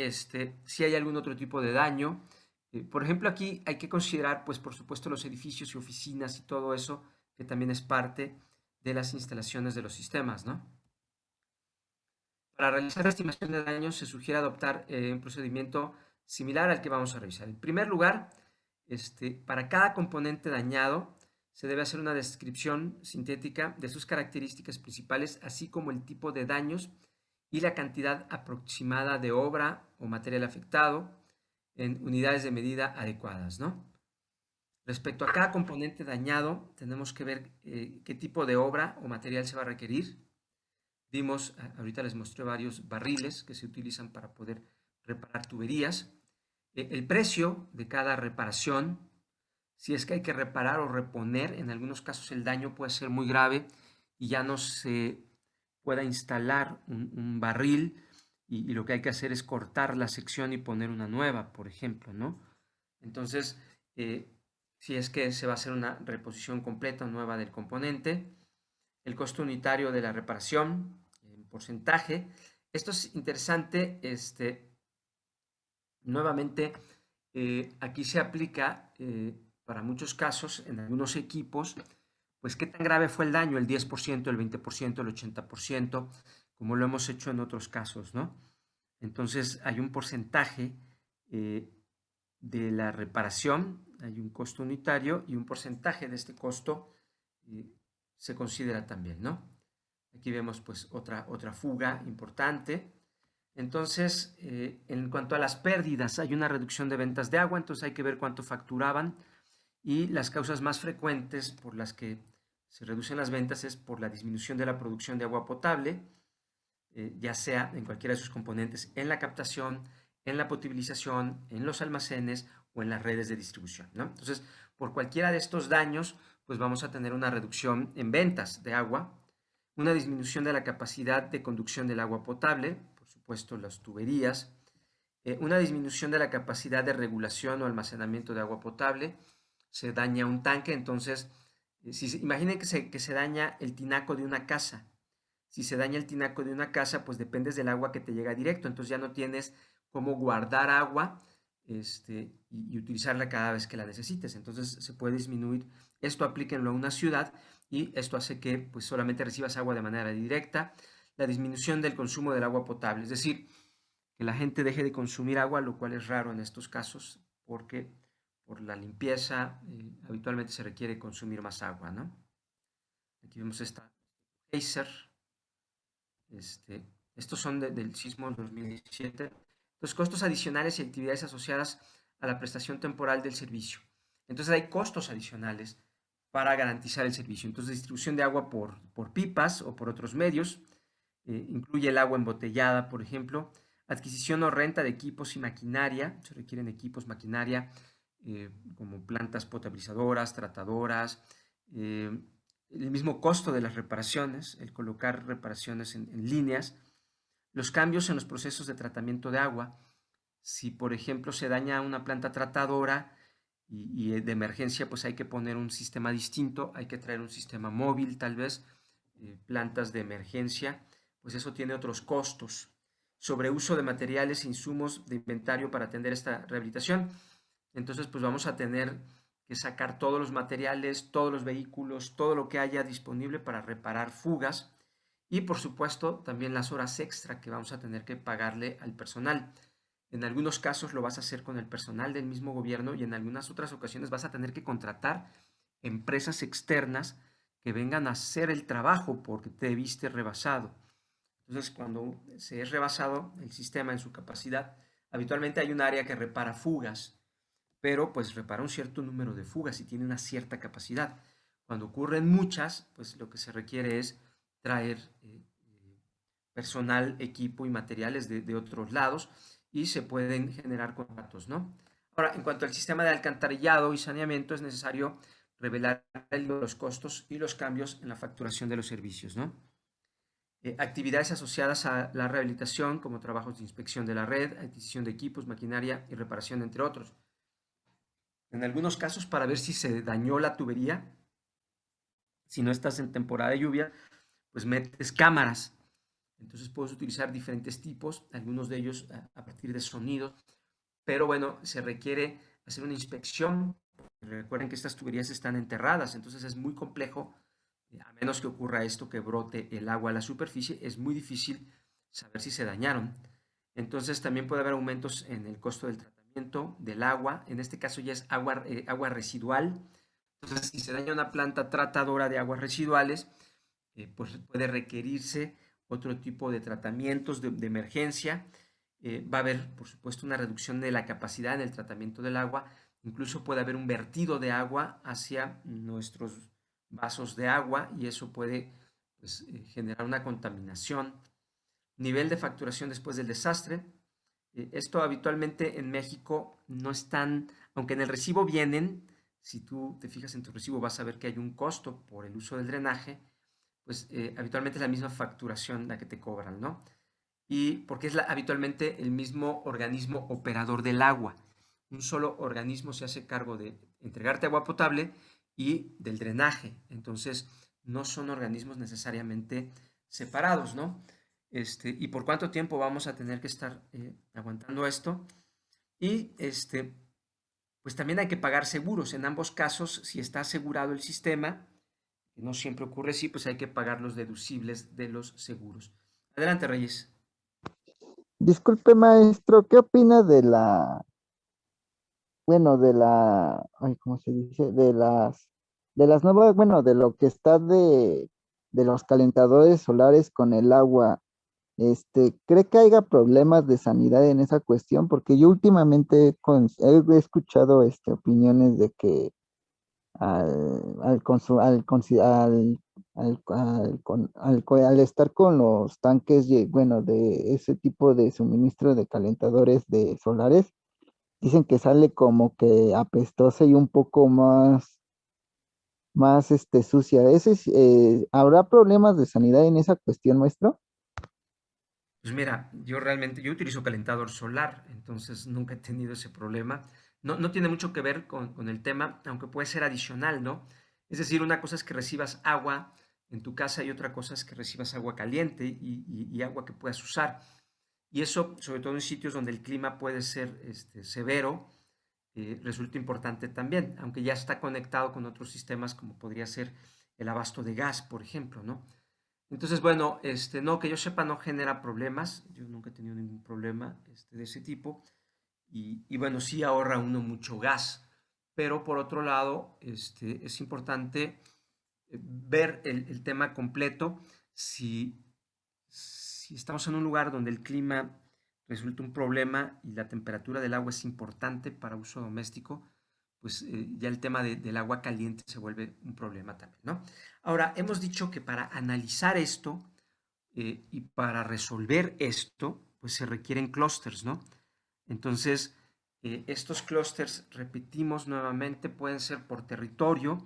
si hay algún otro tipo de daño, por ejemplo, aquí hay que considerar, pues por supuesto, los edificios y oficinas y todo eso, que también es parte de las instalaciones de los sistemas, ¿no? Para realizar la estimación de daños se sugiere adoptar un procedimiento similar al que vamos a revisar. En primer lugar, para cada componente dañado se debe hacer una descripción sintética de sus características principales, así como el tipo de daños y la cantidad aproximada de obra o material afectado en unidades de medida adecuadas, ¿no? Respecto a cada componente dañado, tenemos que ver qué tipo de obra o material se va a requerir. Vimos, ahorita les mostré varios barriles que se utilizan para poder reparar tuberías. El precio de cada reparación, si es que hay que reparar o reponer, en algunos casos el daño puede ser muy grave y ya no se pueda instalar un barril y lo que hay que hacer es cortar la sección y poner una nueva, por ejemplo, ¿no? Entonces, si es que se va a hacer una reposición completa nueva del componente, el costo unitario de la reparación, en porcentaje. Esto es interesante, nuevamente, aquí se aplica para muchos casos, en algunos equipos, pues qué tan grave fue el daño, el 10%, el 20%, el 80%, como lo hemos hecho en otros casos, ¿no? Entonces hay un porcentaje de la reparación, hay un costo unitario y un porcentaje de este costo se considera también, ¿no? Aquí vemos pues otra fuga importante. Entonces, en cuanto a las pérdidas, hay una reducción de ventas de agua, entonces hay que ver cuánto facturaban, y las causas más frecuentes por las que se reducen las ventas es por la disminución de la producción de agua potable, ya sea en cualquiera de sus componentes, en la captación, en la potabilización, en los almacenes o en las redes de distribución, ¿no? Entonces, por cualquiera de estos daños, pues vamos a tener una reducción en ventas de agua, una disminución de la capacidad de conducción del agua potable, por supuesto las tuberías, una disminución de la capacidad de regulación o almacenamiento de agua potable, se daña un tanque, entonces, imaginen que se daña el tinaco de una casa. Si se daña el tinaco de una casa, pues dependes del agua que te llega directo, entonces ya no tienes cómo guardar agua y utilizarla cada vez que la necesites, entonces se puede disminuir. Esto aplíquenlo a una ciudad y esto hace que pues solamente recibas agua de manera directa. La disminución del consumo del agua potable, es decir, que la gente deje de consumir agua, lo cual es raro en estos casos porque por la limpieza habitualmente se requiere consumir más agua, ¿no? Aquí vemos esta geyser. Estos son del sismo 2017. Los costos adicionales y actividades asociadas a la prestación temporal del servicio. Entonces hay costos adicionales para garantizar el servicio. Entonces distribución de agua por pipas o por otros medios. Incluye el agua embotellada, por ejemplo. Adquisición o renta de equipos y maquinaria. Se requieren equipos, maquinaria, como plantas potabilizadoras, tratadoras. El mismo costo de las reparaciones, el colocar reparaciones en líneas, los cambios en los procesos de tratamiento de agua. Si, por ejemplo, se daña una planta tratadora y de emergencia, pues hay que poner un sistema distinto, hay que traer un sistema móvil tal vez, plantas de emergencia, pues eso tiene otros costos. Sobreuso de materiales e insumos de inventario para atender esta rehabilitación. Entonces, pues vamos a tener que sacar todos los materiales, todos los vehículos, todo lo que haya disponible para reparar fugas y, por supuesto, también las horas extra que vamos a tener que pagarle al personal. En algunos casos lo vas a hacer con el personal del mismo gobierno y en algunas otras ocasiones vas a tener que contratar empresas externas que vengan a hacer el trabajo porque te viste rebasado. Entonces, cuando se es rebasado el sistema en su capacidad, habitualmente hay un área que repara fugas, pero pues repara un cierto número de fugas y tiene una cierta capacidad. Cuando ocurren muchas, pues lo que se requiere es traer personal, equipo y materiales de otros lados y se pueden generar contratos, ¿no? Ahora, en cuanto al sistema de alcantarillado y saneamiento, es necesario revelar los costos y los cambios en la facturación de los servicios, ¿no? Actividades asociadas a la rehabilitación, como trabajos de inspección de la red, adquisición de equipos, maquinaria y reparación, entre otros. En algunos casos, para ver si se dañó la tubería, si no estás en temporada de lluvia, pues metes cámaras. Entonces puedes utilizar diferentes tipos, algunos de ellos a partir de sonidos, pero bueno, se requiere hacer una inspección. Recuerden que estas tuberías están enterradas, entonces es muy complejo, a menos que ocurra esto, que brote el agua a la superficie, es muy difícil saber si se dañaron. Entonces también puede haber aumentos en el costo del tratamiento del agua, en este caso ya es agua residual. Entonces, si se daña una planta tratadora de aguas residuales, pues puede requerirse otro tipo de tratamientos de emergencia. Va a haber, por supuesto, una reducción de la capacidad en el tratamiento del agua. Incluso puede haber un vertido de agua hacia nuestros vasos de agua y eso puede pues, generar una contaminación. Nivel de facturación después del desastre. Esto habitualmente en México no están, aunque en el recibo vienen, si tú te fijas en tu recibo vas a ver que hay un costo por el uso del drenaje, pues habitualmente es la misma facturación la que te cobran, ¿no? Y porque es habitualmente el mismo organismo operador del agua. Un solo organismo se hace cargo de entregarte agua potable y del drenaje. Entonces, no son organismos necesariamente separados, ¿no? Y por cuánto tiempo vamos a tener que estar aguantando esto. Y pues también hay que pagar seguros. En ambos casos, si está asegurado el sistema, que no siempre ocurre así, pues hay que pagar los deducibles de los seguros. Adelante, Reyes. Disculpe, maestro, ¿qué opina de ay, ¿cómo se dice? De las nuevas, bueno, de lo que está de los calentadores solares con el agua? ¿Cree que haya problemas de sanidad en esa cuestión? Porque yo últimamente he escuchado opiniones de que al estar con los tanques, bueno, de ese tipo de suministro de calentadores de solares, dicen que sale como que apestosa y un poco más sucia. ¿Habrá problemas de sanidad en esa cuestión, maestro? Pues mira, yo utilizo calentador solar, entonces nunca he tenido ese problema. No tiene mucho que ver con el tema, aunque puede ser adicional, ¿no? Es decir, una cosa es que recibas agua en tu casa y otra cosa es que recibas agua caliente y agua que puedas usar. Y eso, sobre todo en sitios donde el clima puede ser severo, resulta importante también, aunque ya está conectado con otros sistemas como podría ser el abasto de gas, por ejemplo, ¿no? Entonces, bueno, no, que yo sepa, no genera problemas. Yo nunca he tenido ningún problema de ese tipo. Y bueno, sí ahorra uno mucho gas. Pero por otro lado, es importante ver el tema completo. Si estamos en un lugar donde el clima resulta un problema y la temperatura del agua es importante para uso doméstico, pues ya el tema del agua caliente se vuelve un problema también, ¿no? Ahora, hemos dicho que para analizar esto y para resolver esto, pues se requieren clústeres, ¿no? Entonces, estos clústeres, repetimos nuevamente, pueden ser por territorio.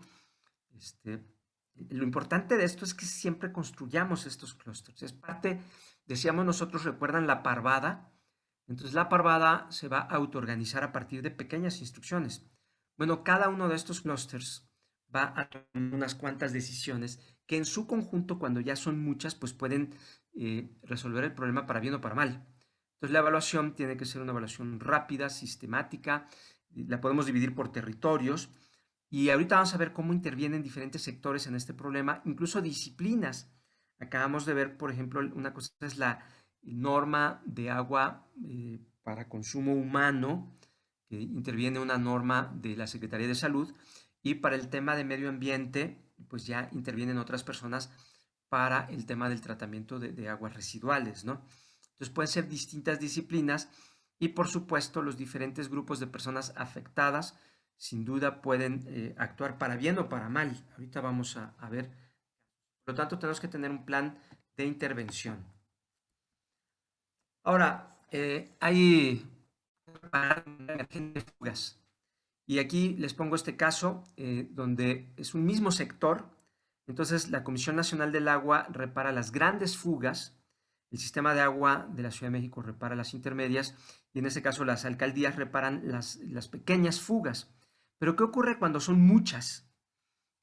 Lo importante de esto es que siempre construyamos estos clústeres. Es parte, decíamos nosotros, ¿recuerdan la parvada? Entonces, la parvada se va a autoorganizar a partir de pequeñas instrucciones. Bueno, cada uno de estos clústeres va a tomar unas cuantas decisiones que en su conjunto, cuando ya son muchas, pues pueden resolver el problema para bien o para mal. Entonces, la evaluación tiene que ser una evaluación rápida, sistemática, la podemos dividir por territorios y ahorita vamos a ver cómo intervienen diferentes sectores en este problema, incluso disciplinas. Acabamos de ver, por ejemplo, una cosa es la norma de agua para consumo humano, que interviene una norma de la Secretaría de Salud, y para el tema de medio ambiente, pues ya intervienen otras personas para el tema del tratamiento de aguas residuales, ¿no? Entonces pueden ser distintas disciplinas y por supuesto los diferentes grupos de personas afectadas sin duda pueden actuar para bien o para mal. Ahorita vamos a ver. Por lo tanto, tenemos que tener un plan de intervención. Ahora, hay fugas. Y aquí les pongo este caso donde es un mismo sector Entonces, la Comisión Nacional del Agua repara las grandes fugas, el sistema de agua de la Ciudad de México repara las intermedias y en este caso las alcaldías reparan las pequeñas fugas. Pero ¿qué ocurre cuando son muchas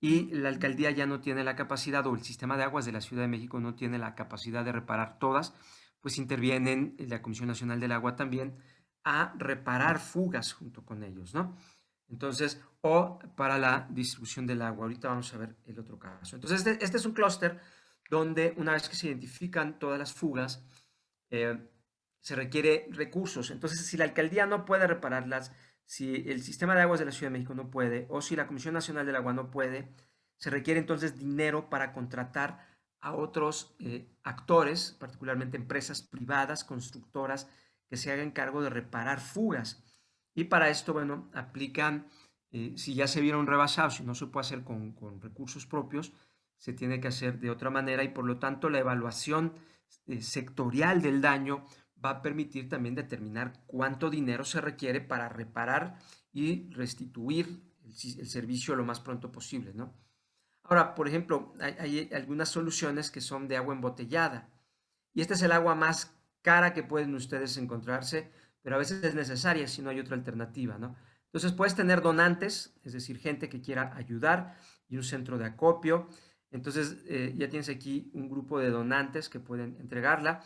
y la alcaldía ya no tiene la capacidad o el sistema de aguas de la Ciudad de México no tiene la capacidad de reparar todas? Pues intervienen la Comisión Nacional del Agua también a reparar fugas junto con ellos, ¿no? Entonces, o para la distribución del agua. Ahorita vamos a ver el otro caso. Entonces, este es un clúster donde una vez que se identifican todas las fugas, se requiere recursos. Entonces, si la alcaldía no puede repararlas, si el sistema de aguas de la Ciudad de México no puede, o si la Comisión Nacional del Agua no puede, se requiere entonces dinero para contratar a otros actores, particularmente empresas privadas, constructoras, que se hagan cargo de reparar fugas. Y para esto, bueno, aplican, si ya se vieron rebasados, si no se puede hacer con recursos propios, se tiene que hacer de otra manera y por lo tanto la evaluación sectorial del daño va a permitir también determinar cuánto dinero se requiere para reparar y restituir el servicio lo más pronto posible, ¿no? Ahora, por ejemplo, hay algunas soluciones que son de agua embotellada y esta es el agua más cara que pueden ustedes encontrarse, pero a veces es necesaria si no hay otra alternativa, ¿no? Entonces puedes tener donantes, es decir, gente que quiera ayudar y un centro de acopio. Entonces ya tienes aquí un grupo de donantes que pueden entregarla.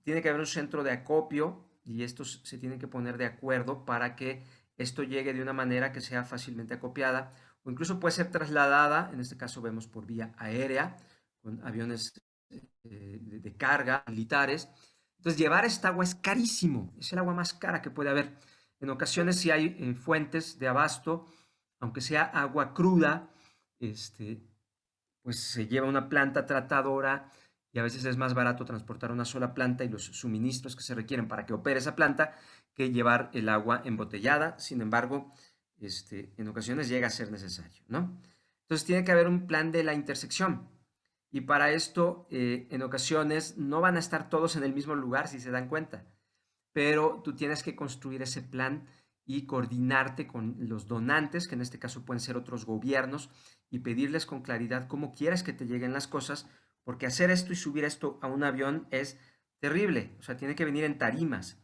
Tiene que haber un centro de acopio y estos se tienen que poner de acuerdo para que esto llegue de una manera que sea fácilmente acopiada o incluso puede ser trasladada, en este caso vemos por vía aérea, con aviones de carga, militares. Entonces llevar esta agua es carísimo, es el agua más cara que puede haber. En ocasiones si hay fuentes de abasto, aunque sea agua cruda, pues se lleva una planta tratadora y a veces es más barato transportar una sola planta y los suministros que se requieren para que opere esa planta que llevar el agua embotellada. Sin embargo, en ocasiones llega a ser necesario, ¿no? Entonces tiene que haber un plan de la intersección y para esto en ocasiones no van a estar todos en el mismo lugar si se dan cuenta, pero tú tienes que construir ese plan y coordinarte con los donantes, que en este caso pueden ser otros gobiernos, y pedirles con claridad cómo quieres que te lleguen las cosas, porque hacer esto y subir esto a un avión es terrible, o sea, tiene que venir en tarimas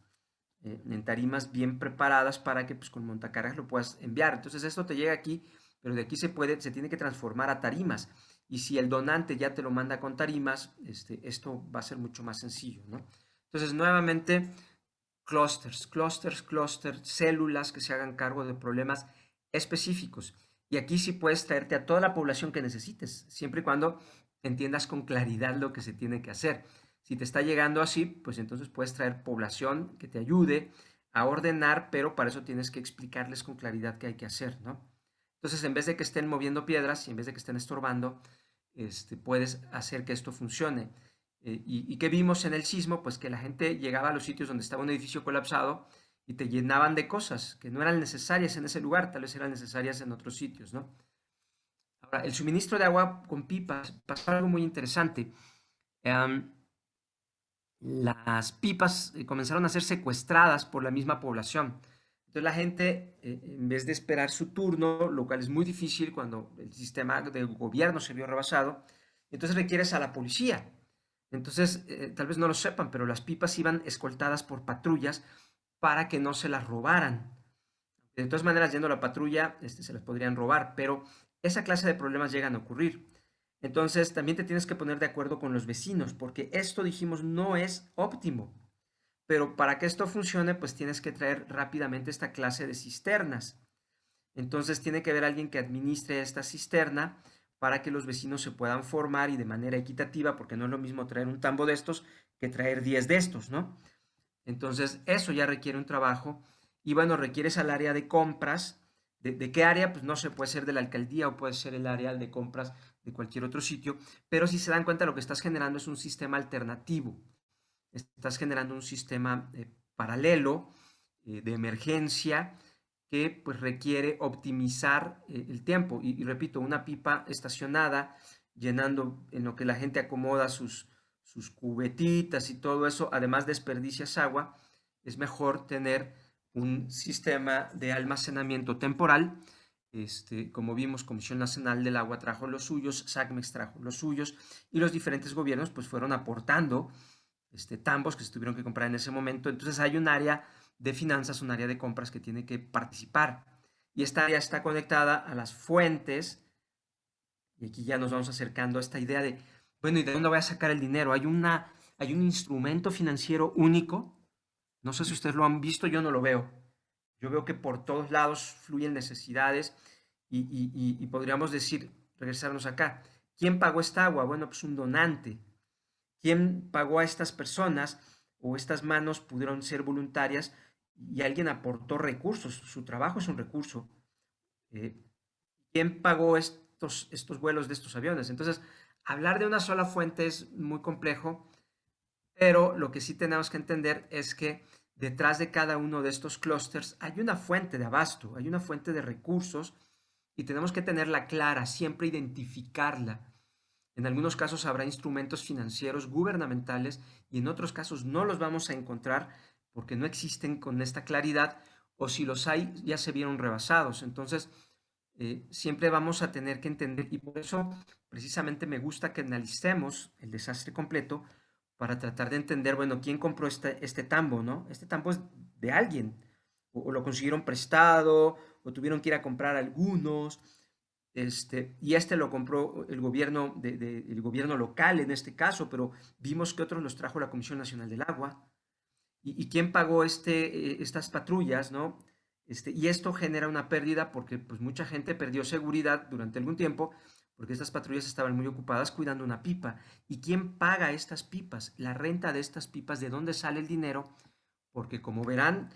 bien preparadas para que pues con montacargas lo puedas enviar. Entonces esto te llega aquí, pero de aquí se tiene que transformar a tarimas, y si el donante ya te lo manda con tarimas, esto va a ser mucho más sencillo, ¿no? Entonces nuevamente, clústeres, células que se hagan cargo de problemas específicos. Y aquí sí puedes traerte a toda la población que necesites, siempre y cuando entiendas con claridad lo que se tiene que hacer. Si te está llegando así, pues entonces puedes traer población que te ayude a ordenar, pero para eso tienes que explicarles con claridad qué hay que hacer, ¿no? Entonces, en vez de que estén moviendo piedras y en vez de que estén estorbando, puedes hacer que esto funcione. ¿Y qué vimos en el sismo? Pues que la gente llegaba a los sitios donde estaba un edificio colapsado y te llenaban de cosas que no eran necesarias en ese lugar, tal vez eran necesarias en otros sitios, ¿no? Ahora, el suministro de agua con pipas, pasó algo muy interesante. Las pipas comenzaron a ser secuestradas por la misma población. Entonces la gente, en vez de esperar su turno, lo cual es muy difícil cuando el sistema de gobierno se vio rebasado, entonces requieres a la policía. Entonces, tal vez no lo sepan, pero las pipas iban escoltadas por patrullas para que no se las robaran. De todas maneras, yendo a la patrulla, se las podrían robar, pero esa clase de problemas llegan a ocurrir. Entonces, también te tienes que poner de acuerdo con los vecinos, porque esto, dijimos, no es óptimo. Pero para que esto funcione, pues tienes que traer rápidamente esta clase de cisternas. Entonces, tiene que haber alguien que administre esta cisterna para que los vecinos se puedan formar y de manera equitativa, porque no es lo mismo traer un tambo de estos que traer 10 de estos, ¿no? Entonces, eso ya requiere un trabajo y bueno, requieres al área de compras. ¿De qué área? Pues no sé, puede ser de la alcaldía o puede ser el área de compras de cualquier otro sitio, pero si se dan cuenta lo que estás generando es un sistema alternativo. Estás generando un sistema paralelo de emergencia que pues requiere optimizar el tiempo. Y repito, una pipa estacionada, llenando en lo que la gente acomoda sus cubetitas y todo eso, además desperdicias agua, es mejor tener un sistema de almacenamiento temporal Como vimos, Comisión Nacional del Agua trajo los suyos, SACMEX trajo los suyos, y los diferentes gobiernos pues fueron aportando tambos que se tuvieron que comprar en ese momento. Entonces hay un área de finanzas, un área de compras que tiene que participar. Y esta área está conectada a las fuentes, y aquí ya nos vamos acercando a esta idea de, bueno, ¿y de dónde voy a sacar el dinero? Hay un instrumento financiero único. No sé si ustedes lo han visto, yo no lo veo. Yo veo que por todos lados fluyen necesidades y podríamos decir, regresarnos acá, ¿quién pagó esta agua? Bueno, pues un donante. ¿Quién pagó a estas personas? O estas manos pudieron ser voluntarias y alguien aportó recursos. Su trabajo es un recurso. ¿Quién pagó estos vuelos de estos aviones? Entonces, hablar de una sola fuente es muy complejo, pero lo que sí tenemos que entender es que detrás de cada uno de estos clústeres hay una fuente de abasto, hay una fuente de recursos y tenemos que tenerla clara, siempre identificarla. En algunos casos habrá instrumentos financieros gubernamentales y en otros casos no los vamos a encontrar porque no existen con esta claridad, o si los hay ya se vieron rebasados. Entonces, siempre vamos a tener que entender, y por eso precisamente me gusta que analicemos el desastre completo para tratar de entender, bueno, quién compró este tambo, ¿no? Este tambo es de alguien, o lo consiguieron prestado, o tuvieron que ir a comprar algunos, y lo compró el gobierno, el gobierno local en este caso, pero vimos que otros los trajo la Comisión Nacional del Agua. ¿Y quién pagó estas patrullas, no? Y esto genera una pérdida porque pues, mucha gente perdió seguridad durante algún tiempo porque estas patrullas estaban muy ocupadas cuidando una pipa. ¿Y quién paga estas pipas? La renta de estas pipas, ¿de dónde sale el dinero? Porque como verán,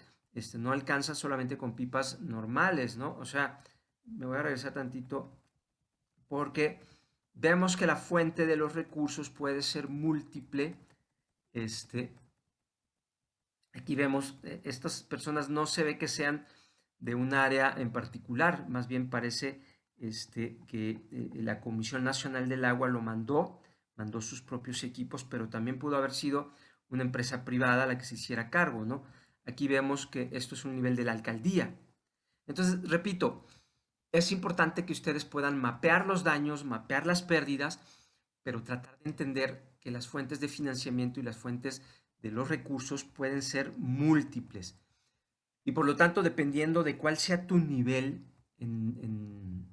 no alcanza solamente con pipas normales, ¿no? O sea, me voy a regresar tantito porque vemos que la fuente de los recursos puede ser múltiple. Aquí vemos, estas personas no se ve que sean de un área en particular, más bien parece que la Comisión Nacional del Agua lo mandó sus propios equipos, pero también pudo haber sido una empresa privada la que se hiciera cargo, ¿no? Aquí vemos que esto es un nivel de la alcaldía. Entonces, repito, es importante que ustedes puedan mapear los daños, mapear las pérdidas, pero tratar de entender que las fuentes de financiamiento y las fuentes de los recursos pueden ser múltiples. Y por lo tanto, dependiendo de cuál sea tu nivel en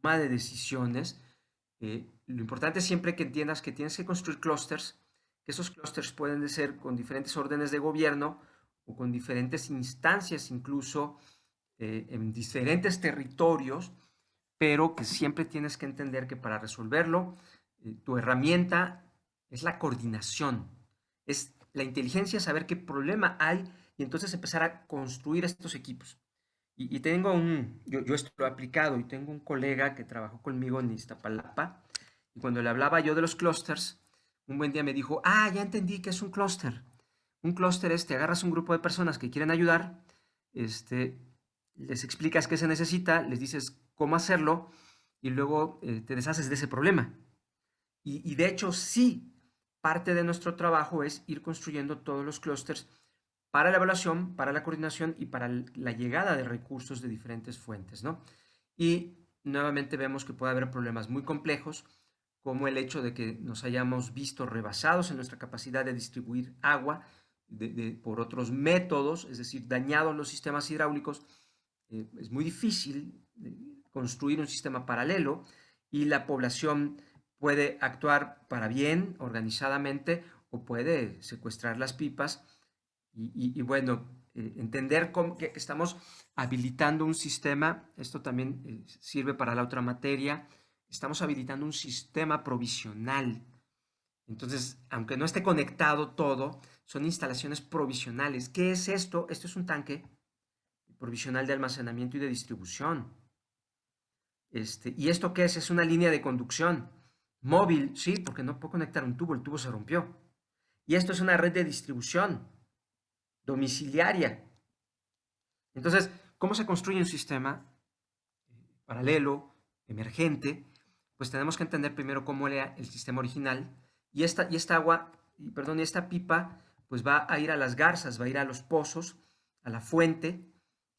toma de decisiones, lo importante es siempre que entiendas que tienes que construir clústeres, que esos clústeres pueden ser con diferentes órdenes de gobierno o con diferentes instancias, incluso en diferentes territorios, pero que siempre tienes que entender que para resolverlo, tu herramienta es la coordinación, es la inteligencia, saber qué problema hay y entonces empezar a construir estos equipos. Y tengo yo esto lo he aplicado y tengo un colega que trabajó conmigo en Iztapalapa y cuando le hablaba yo de los clústeres, un buen día me dijo, ya entendí que es un clúster. Un clúster es, te agarras un grupo de personas que quieren ayudar, les explicas qué se necesita, les dices cómo hacerlo y luego te deshaces de ese problema. Y de hecho sí, parte de nuestro trabajo es ir construyendo todos los clústeres para la evaluación, para la coordinación y para la llegada de recursos de diferentes fuentes, ¿no? Y nuevamente vemos que puede haber problemas muy complejos, como el hecho de que nos hayamos visto rebasados en nuestra capacidad de distribuir agua por otros métodos, es decir, dañados los sistemas hidráulicos. Es muy difícil construir un sistema paralelo y la población puede actuar para bien, organizadamente, o puede secuestrar las pipas y bueno, entender que estamos habilitando un sistema. Esto también sirve para la otra materia. Estamos habilitando un sistema provisional. Entonces, aunque no esté conectado todo, son instalaciones provisionales. ¿Qué es esto? Esto es un tanque provisional de almacenamiento y de distribución. ¿Y esto qué es? Es una línea de conducción móvil, sí, porque no puedo conectar un tubo, el tubo se rompió. Y esto es una red de distribución domiciliaria. Entonces, ¿cómo se construye un sistema paralelo, emergente? Pues tenemos que entender primero cómo era el sistema original y esta pipa pues va a ir a las garzas, va a ir a los pozos, a la fuente,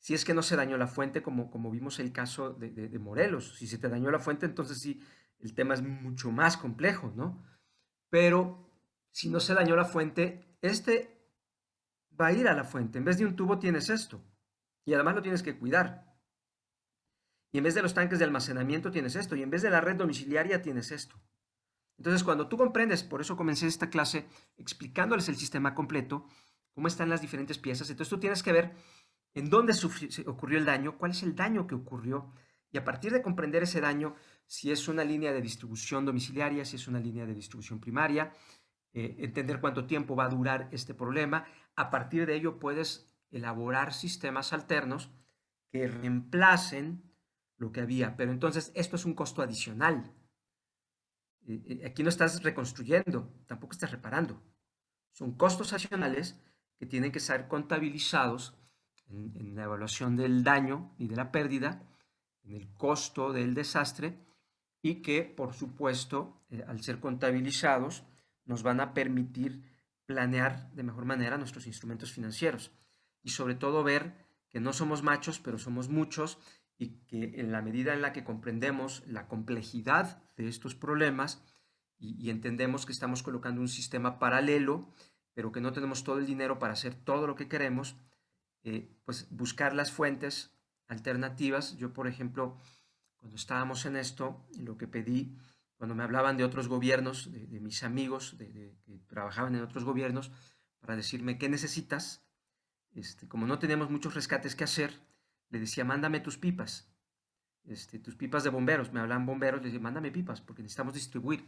si es que no se dañó la fuente, como vimos el caso de Morelos. Si se te dañó la fuente, entonces sí, el tema es mucho más complejo, ¿no? Pero si no se dañó la fuente, va a ir a la fuente. En vez de un tubo tienes esto. Y además lo tienes que cuidar. Y en vez de los tanques de almacenamiento tienes esto. Y en vez de la red domiciliaria tienes esto. Entonces, cuando tú comprendes, por eso comencé esta clase explicándoles el sistema completo, cómo están las diferentes piezas. Entonces, tú tienes que ver en dónde ocurrió el daño, cuál es el daño que ocurrió. Y a partir de comprender ese daño, si es una línea de distribución domiciliaria, si es una línea de distribución primaria, entender cuánto tiempo va a durar este problema. A partir de ello puedes elaborar sistemas alternos que reemplacen lo que había. Pero entonces esto es un costo adicional. Aquí no estás reconstruyendo, tampoco estás reparando. Son costos adicionales que tienen que ser contabilizados en la evaluación del daño y de la pérdida, en el costo del desastre, y que, por supuesto, al ser contabilizados, nos van a permitir planear de mejor manera nuestros instrumentos financieros. Y sobre todo ver que no somos machos, pero somos muchos, y que en la medida en la que comprendemos la complejidad de estos problemas y entendemos que estamos colocando un sistema paralelo, pero que no tenemos todo el dinero para hacer todo lo que queremos, pues buscar las fuentes alternativas. Yo, por ejemplo, cuando estábamos en esto, lo que pedí, cuando me hablaban de otros gobiernos, de mis amigos que trabajaban en otros gobiernos, para decirme qué necesitas, como no teníamos muchos rescates que hacer, le decía, mándame tus pipas de bomberos. Me hablan bomberos, les decía, mándame pipas, porque necesitamos distribuir.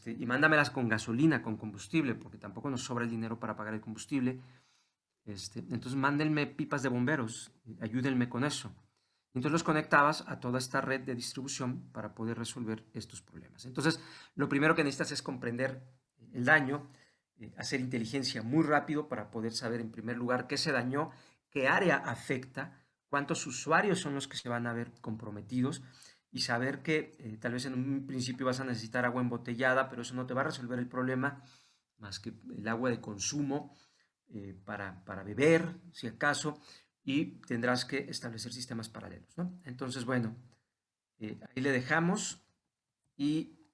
Y mándamelas con gasolina, con combustible, porque tampoco nos sobra el dinero para pagar el combustible. Entonces, mándenme pipas de bomberos, ayúdenme con eso. Entonces los conectabas a toda esta red de distribución para poder resolver estos problemas. Entonces, lo primero que necesitas es comprender el daño, hacer inteligencia muy rápido para poder saber, en primer lugar, qué se dañó, qué área afecta, cuántos usuarios son los que se van a ver comprometidos, y saber que tal vez en un principio vas a necesitar agua embotellada, pero eso no te va a resolver el problema, más que el agua de consumo para beber, si acaso, y tendrás que establecer sistemas paralelos, ¿no? Entonces, bueno, ahí le dejamos y